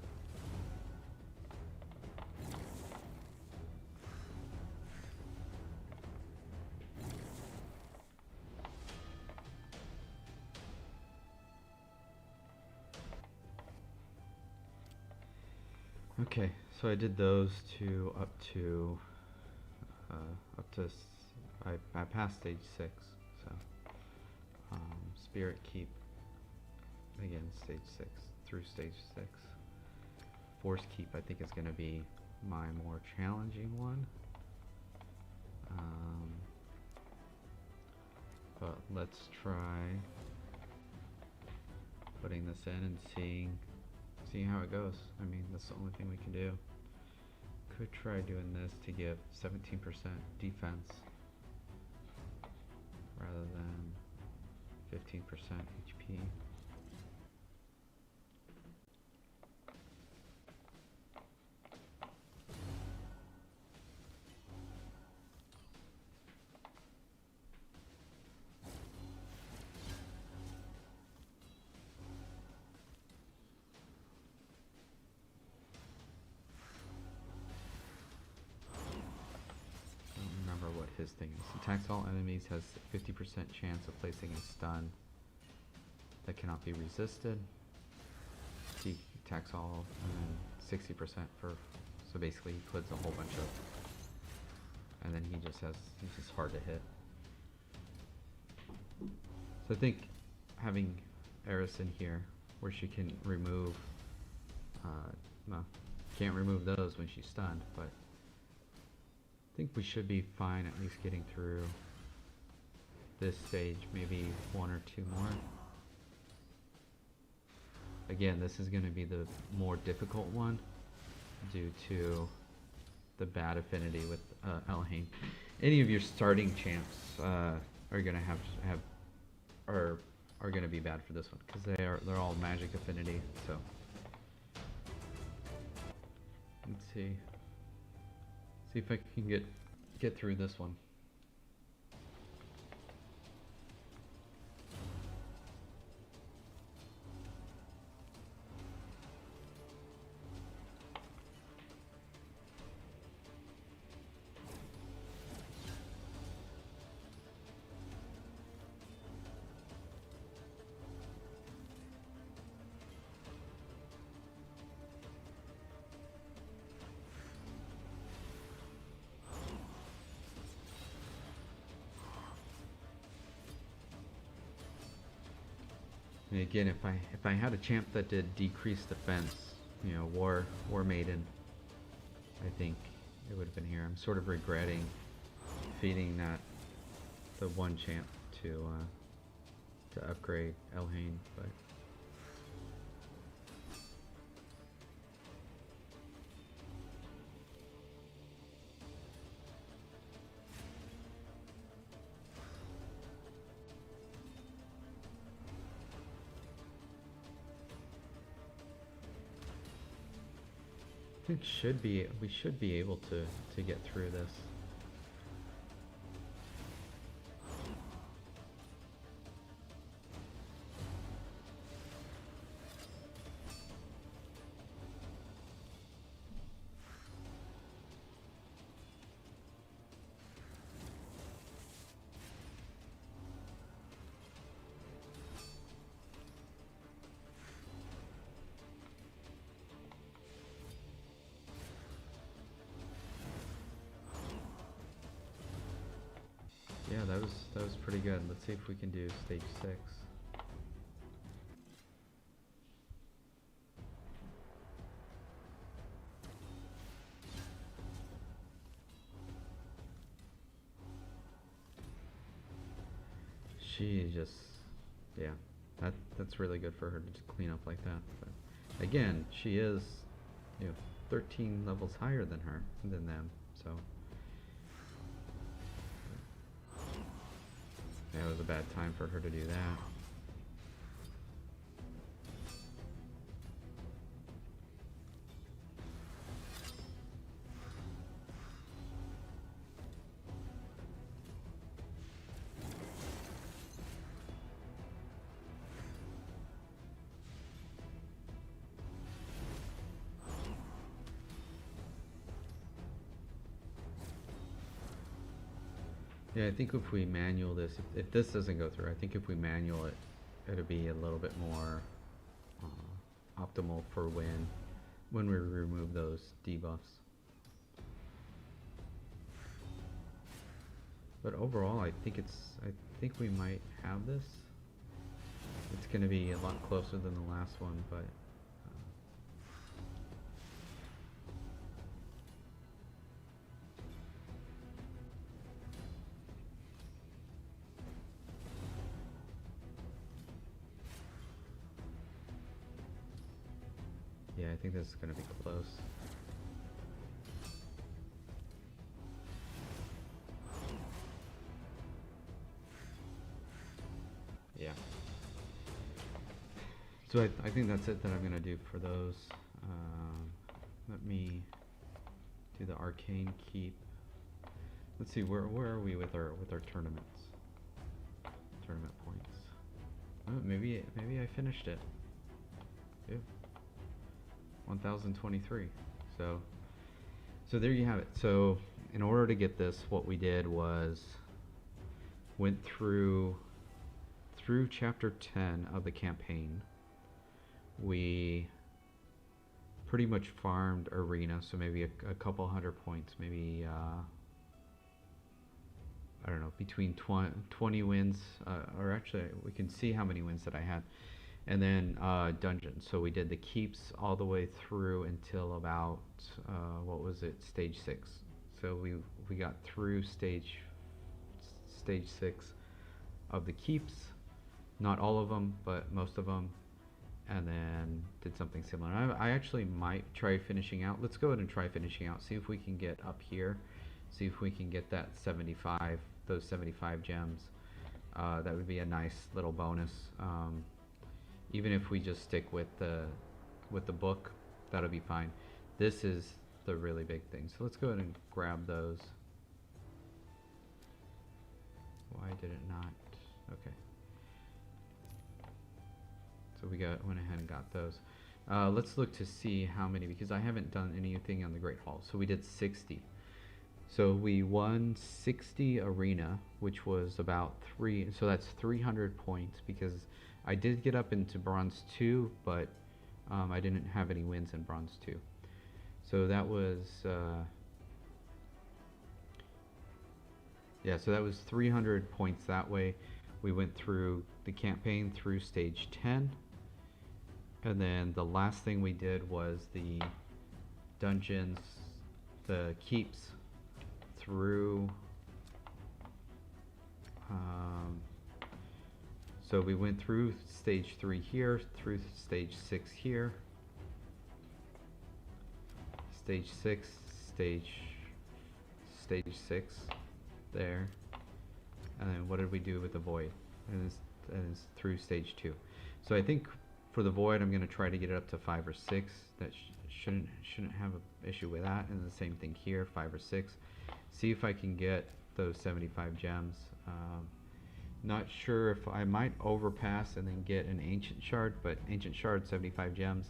Okay, so I did those two up to I passed stage 6, so Spirit Keep again stage 6 through stage 6. Force Keep I think is going to be my more challenging one, but let's try putting this in and seeing how it goes. I mean, that's the only thing we can do. Could try doing this to give 17% defense rather than 15% HP. His thing is attacks all enemies, has 50% chance of placing a stun that cannot be resisted. He attacks all, and then 60% for, so basically he puts a whole bunch of, and then he's just hard to hit. So I think having Eris in here where she can remove, well, can't remove those when she's stunned, but I think we should be fine at least getting through this stage, maybe 1 or 2 more. Again, this is going to be the more difficult one due to the bad affinity with Elhain. Any of your starting champs are going to are going to be bad for this one because they're all magic affinity. So let's see. See if I can get through this one. And again, if I had a champ that did decreased defense, you know, War Maiden, I think it would have been here. I'm sort of regretting feeding the one champ to upgrade Elhain, but we should be able to get through this. Yeah, that was pretty good. Let's see if we can do stage 6. She just Yeah, that's really good for her to just clean up like that. But again, she is, 13 levels higher than them. So yeah, it was a bad time for her to do that. Yeah, I think if we manual this, if this doesn't go through, I think if we manual it, it'll be a little bit more optimal for when we remove those debuffs. But overall, I think we might have this. It's going to be a lot closer than the last one, but yeah, I think this is going to be close. Yeah. So I think that's it that I'm going to do for those. Let me do the arcane keep. Let's see, where are we with our tournaments? Tournament points. Oh, maybe I finished it. Yeah. 1023. So there you have it. So in order to get this, what we did was went through chapter 10 of the campaign. We pretty much farmed arena, so maybe a couple hundred points, maybe I don't know, between 20 wins, or actually we can see how many wins that I had, and then dungeons. So we did the keeps all the way through until about what was it, stage 6. So we got through stage 6 of the keeps, not all of them, but most of them, and then did something similar. I actually might try finishing out. Let's go ahead and try finishing out, see if we can get up here, see if we can get that 75, those 75 gems. That would be a nice little bonus. Even if we just stick with the book, that'll be fine. This is the really big thing. So let's go ahead and grab those. Why did it not? Okay. So we went ahead and got those. Let's look to see how many, because I haven't done anything on the Great Hall. So we did 60. So we won 60 arena, which was about so that's 300 points, because I did get up into bronze 2, but I didn't have any wins in bronze 2. So that was yeah, so that was 300 points that way. We went through the campaign through stage 10, and then the last thing we did was the dungeons, the keeps through. So we went through stage 3 here, through stage 6 here, stage 6, stage 6 there, and then what did we do with the void? And it's through stage 2. So I think for the void, I'm going to try to get it up to 5 or 6. That shouldn't have an issue with that. And the same thing here, 5 or 6. See if I can get those 75 gems. Not sure if I might overpass and then get an ancient shard, but ancient shard, 75 gems.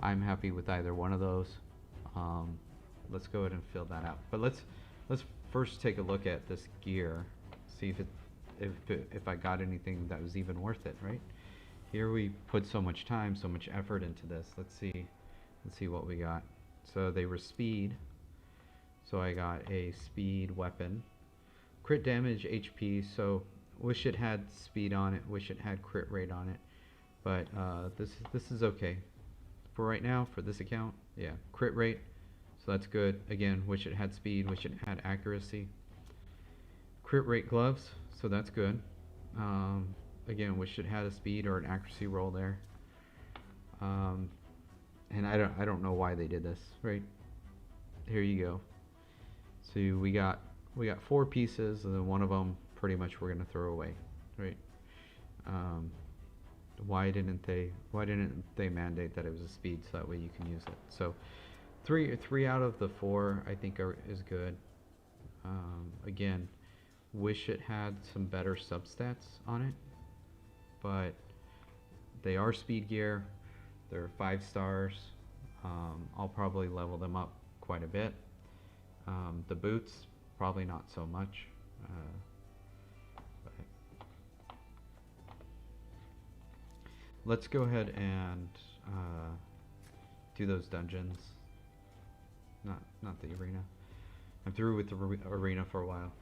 I'm happy with either one of those. Let's go ahead and fill that out. But let's first take a look at this gear, see if I got anything that was even worth it, right? Here we put so much time, so much effort into this. Let's see what we got. So they were speed. So I got a speed weapon. Crit damage, HP, so wish it had speed on it, wish it had crit rate on it. But this is okay. For right now, for this account, yeah, crit rate, so that's good. Again, wish it had speed, wish it had accuracy. Crit rate gloves, so that's good. again, wish it had a speed or an accuracy roll there. And I don't know why they did this. Right here you go. So we got 4 pieces, and then one of them pretty much we're gonna throw away, right? Why didn't they mandate that it was a speed so that way you can use it? So three out of the 4 I think is good. Again, wish it had some better substats on it, but they are speed gear. They're 5 stars. I'll probably level them up quite a bit. The boots, probably not so much. But let's go ahead and do those dungeons. Not the arena. I'm through with the arena for a while.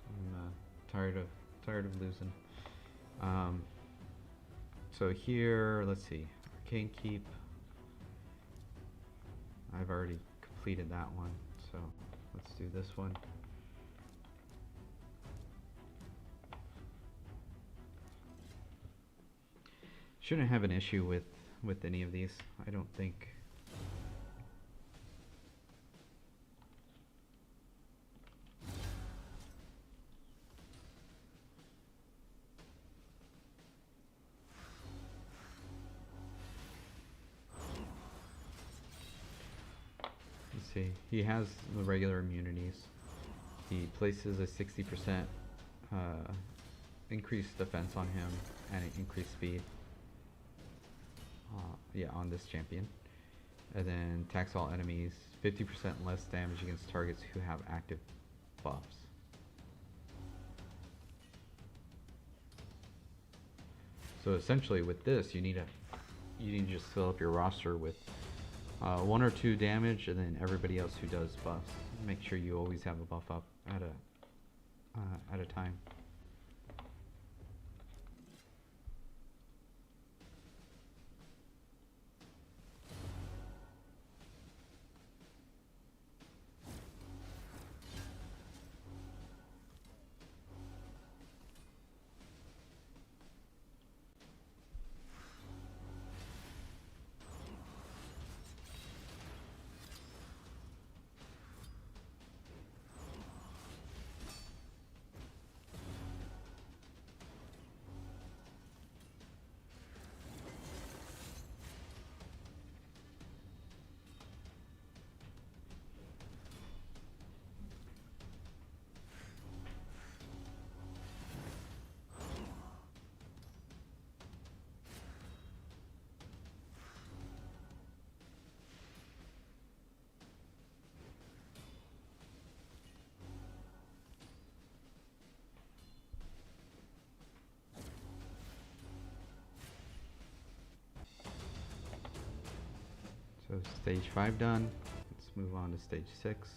I'm tired of losing. So here, let's see, Arcane Keep. I've already completed that one, so let's do this one. Shouldn't have an issue with any of these, I don't think. Let's see, he has the regular immunities. He places a 60% increased defense on him and an increased speed. Yeah, on this champion. And then attacks all enemies, 50% less damage against targets who have active buffs. So essentially with this, you need to just fill up your roster with 1 or 2 damage, and then everybody else who does buffs. Make sure you always have a buff up at a time. So stage 5 done. Let's move on to stage 6.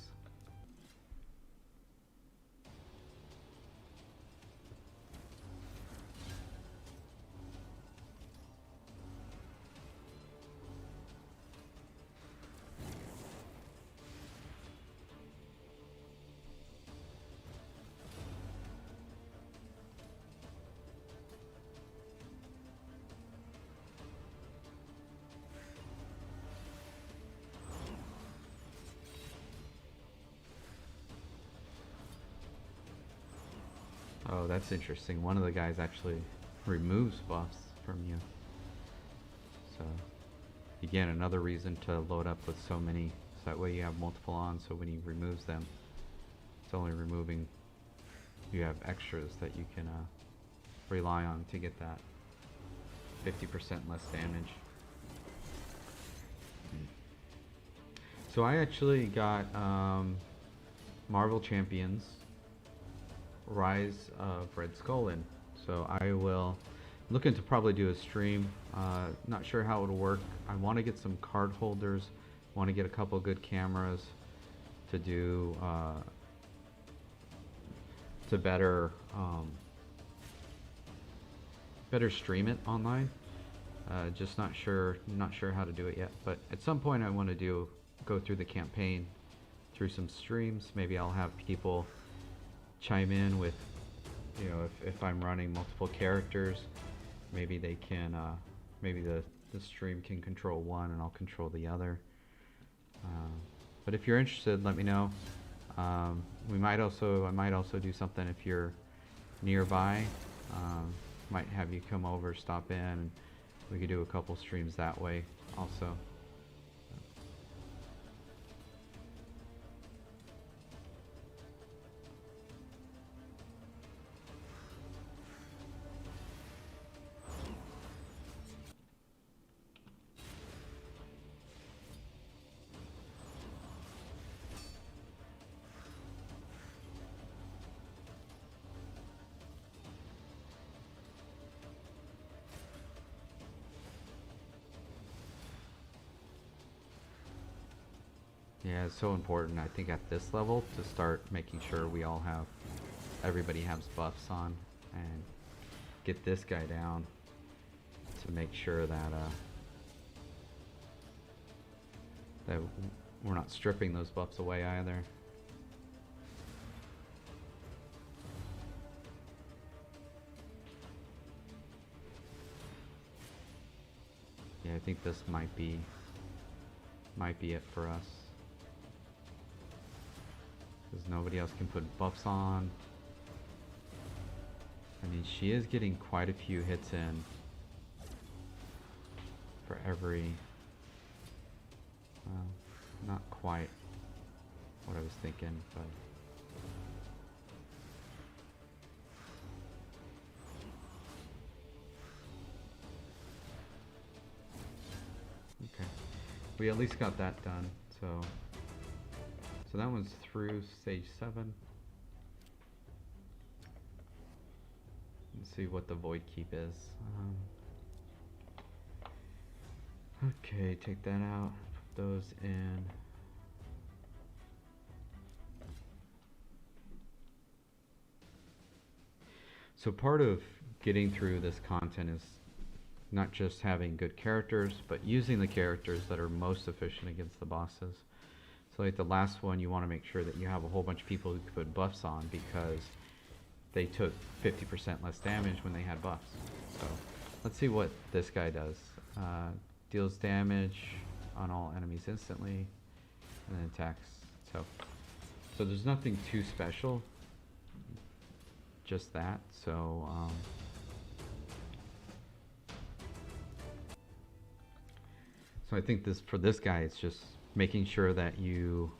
Oh, that's interesting. One of the guys actually removes buffs from you. So, again, another reason to load up with so many. So that way you have multiple on, so when he removes them, it's only removing, you have extras that you can rely on to get that 50% less damage. So I actually got Marvel Champions Rise of Red Skull in. So I will looking to probably do a stream. Not sure how it'll work. I want to get some card holders. Want to get a couple good cameras to do to better stream it online. Just not sure how to do it yet. But at some point I want to go through the campaign through some streams. Maybe I'll have people chime in with, you know, if I'm running multiple characters, maybe they can, maybe the stream can control one and I'll control the other. But if you're interested, let me know. I might also do something if you're nearby. Might have you come over, stop in, and we could do a couple streams that way also. Yeah, it's so important, I think, at this level to start making sure everybody has buffs on, and get this guy down to make sure that that we're not stripping those buffs away either. Yeah, I think this might be it for us. Because nobody else can put buffs on. I mean, she is getting quite a few hits in for every... not quite what I was thinking, but... Okay. We at least got that done, so that one's through stage 7. Let's see what the void keep is. Okay, take that out, put those in. So part of getting through this content is not just having good characters, but using the characters that are most efficient against the bosses. So like the last one, you want to make sure that you have a whole bunch of people who can put buffs on, because they took 50% less damage when they had buffs. So let's see what this guy does. Deals damage on all enemies instantly, and then attacks. So there's nothing too special, just that. So I think for this guy, it's just making sure that you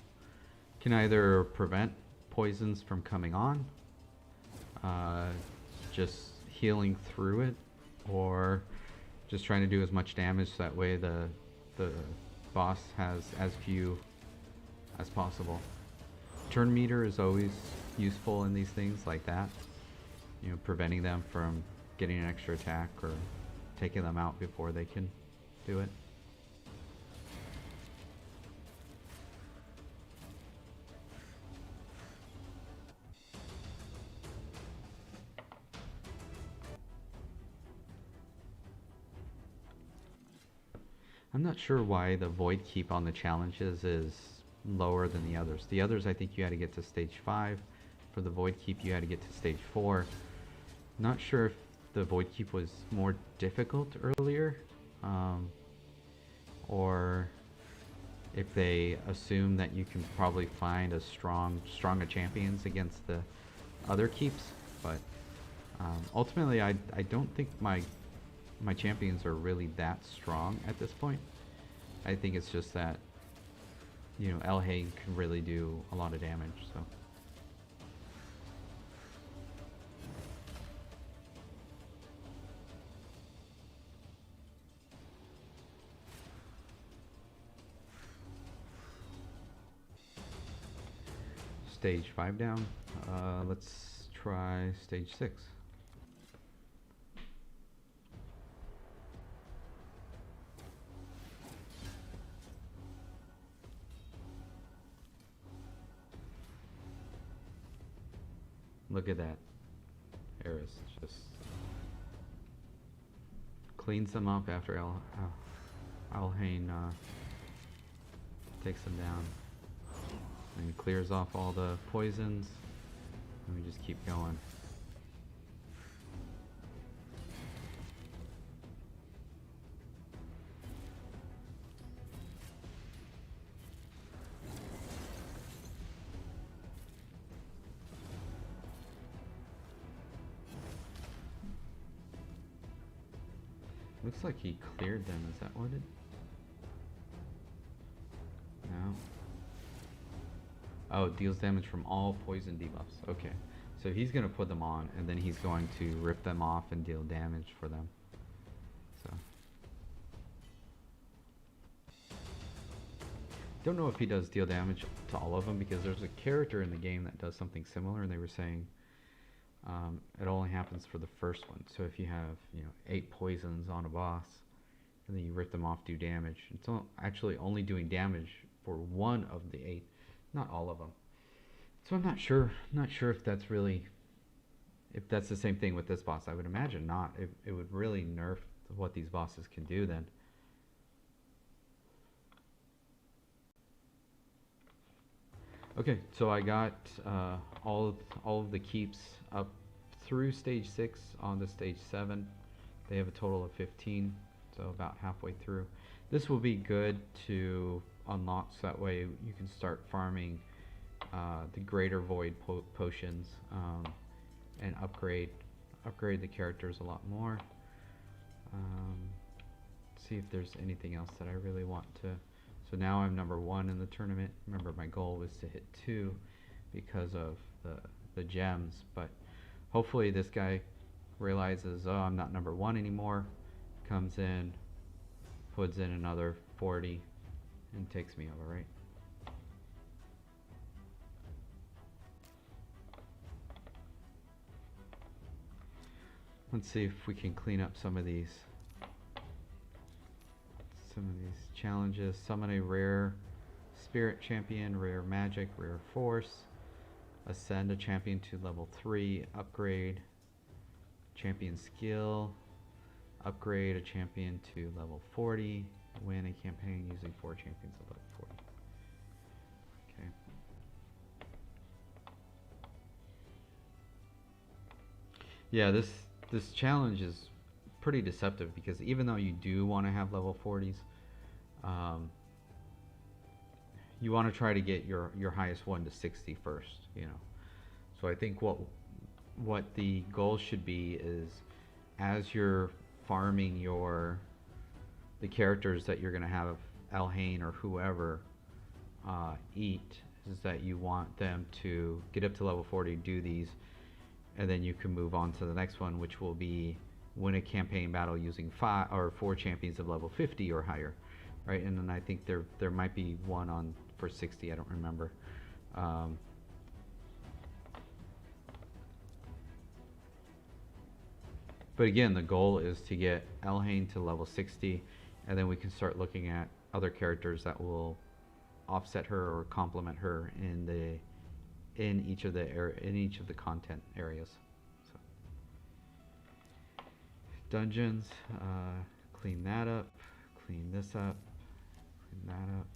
can either prevent poisons from coming on, just healing through it, or just trying to do as much damage so that way the boss has as few as possible. Turn meter is always useful in these things like that, you know, preventing them from getting an extra attack or taking them out before they can do it. I'm not sure why the void keep on the challenges is lower than the others. The others, I think you had to get to stage 5. For the void keep, you had to get to stage 4. Not sure if the void keep was more difficult earlier, or if they assume that you can probably find stronger champions against the other keeps. But ultimately, I don't think my champions are really that strong at this point. I think it's just that, you know, Elhain can really do a lot of damage, so. Stage 5 down. Let's try stage 6. Look at that. Arrr just cleans them up after Elhain takes them down. And clears off all the poisons. And we just keep going. Looks like he cleared them. Is that what it? No. Oh, deals damage from all poison debuffs. Okay. So he's going to put them on, and then he's going to rip them off and deal damage for them. So. Don't know if he does deal damage to all of them, because there's a character in the game that does something similar, and they were saying it only happens for the first one. So if you have, 8 poisons on a boss, and then you rip them off, do damage, it's actually only doing damage for one of the 8, not all of them. So I'm not sure if that's the same thing with this boss. I would imagine not. It would really nerf what these bosses can do then. Okay, so I got all of the keeps up through stage 6 on to stage 7. They have a total of 15, so about halfway through. This will be good to unlock, so that way you can start farming the greater void potions and upgrade the characters a lot more. See if there's anything else that I really want to. So now I'm number 1 in the tournament. Remember, my goal was to hit 2 because of the gems, but hopefully this guy realizes, oh, I'm not number 1 anymore, comes in, puts in another 40 and takes me over, right? Let's see if we can clean up some of these challenges. Summon a rare spirit champion, rare magic, rare force. Ascend a champion to level 3. Upgrade champion skill. Upgrade a champion to level 40. Win a campaign using 4 champions at level 40. Okay. Yeah, this challenge is pretty deceptive, because even though you do want to have level 40s, you want to try to get your highest one to 60 first, So I think what the goal should be is, as you're farming the characters that you're going to have Elhain or whoever eat, is that you want them to get up to level 40, do these, and then you can move on to the next one, which will be win a campaign battle using 5 or 4 champions of level 50 or higher, right? And then I think there might be one on for 60. I don't remember. But again, the goal is to get Elhain to level 60, and then we can start looking at other characters that will offset her or complement her in each of the content areas. So, dungeons, clean that up, clean this up, clean that up.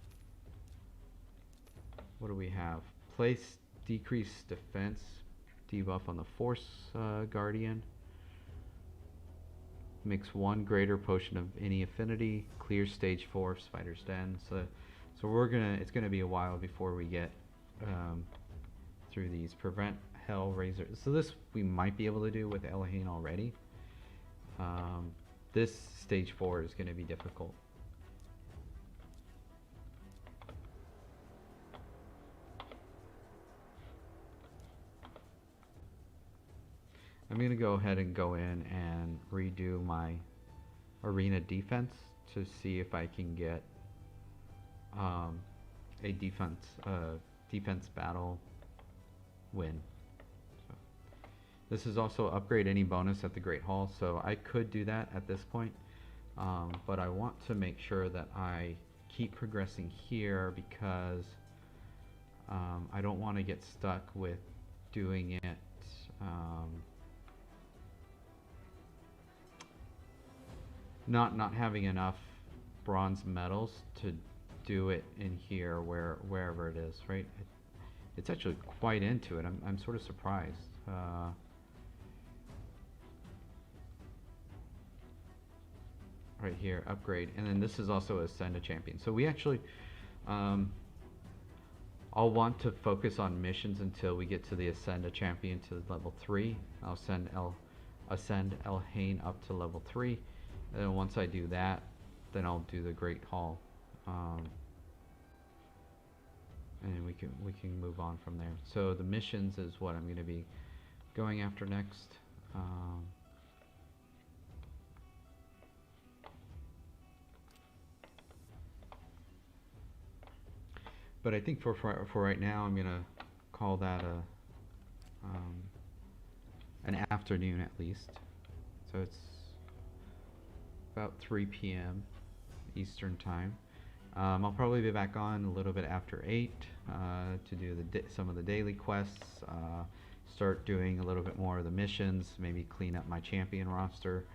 What do we have? Place decreased defense debuff on the Force Guardian. Mix 1 greater potion of any affinity. Clear stage 4 Spider's Den. So it's gonna be a while before we get through these. Prevent Hellraiser. So this we might be able to do with Elhain already. This stage 4 is gonna be difficult. I'm going to go ahead and go in and redo my arena defense to see if I can get a defense battle win. So this is also upgrade any bonus at the Great Hall, so I could do that at this point, but I want to make sure that I keep progressing here, because I don't want to get stuck with doing it not having enough bronze medals to do it in here, wherever it is, right? It's actually quite into it. I'm sort of surprised. Right here, upgrade, and then this is also ascend a champion. So we actually, I'll want to focus on missions until we get to the ascend a champion to level 3. I'll ascend Elhain up to level 3. And then once I do that, then I'll do the Great Hall, and we can move on from there. So the missions is what I'm going to be going after next. But I think for right now, I'm gonna call that an afternoon at least. So it's about 3 p.m. Eastern time. I'll probably be back on a little bit after 8 to do some of the daily quests, start doing a little bit more of the missions, maybe clean up my champion roster.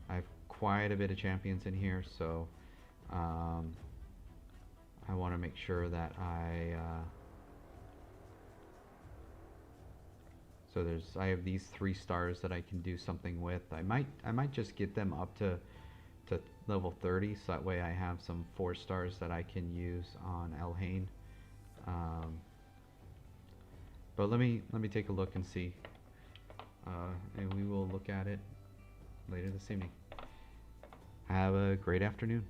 I have quite a bit of champions in here, so I want to make sure that I have these 3 stars that I can do something with. I might just get them up to level 30, so that way I have some 4 stars that I can use on Elhain. But let me take a look and see, and we will look at it later this evening. Have a great afternoon.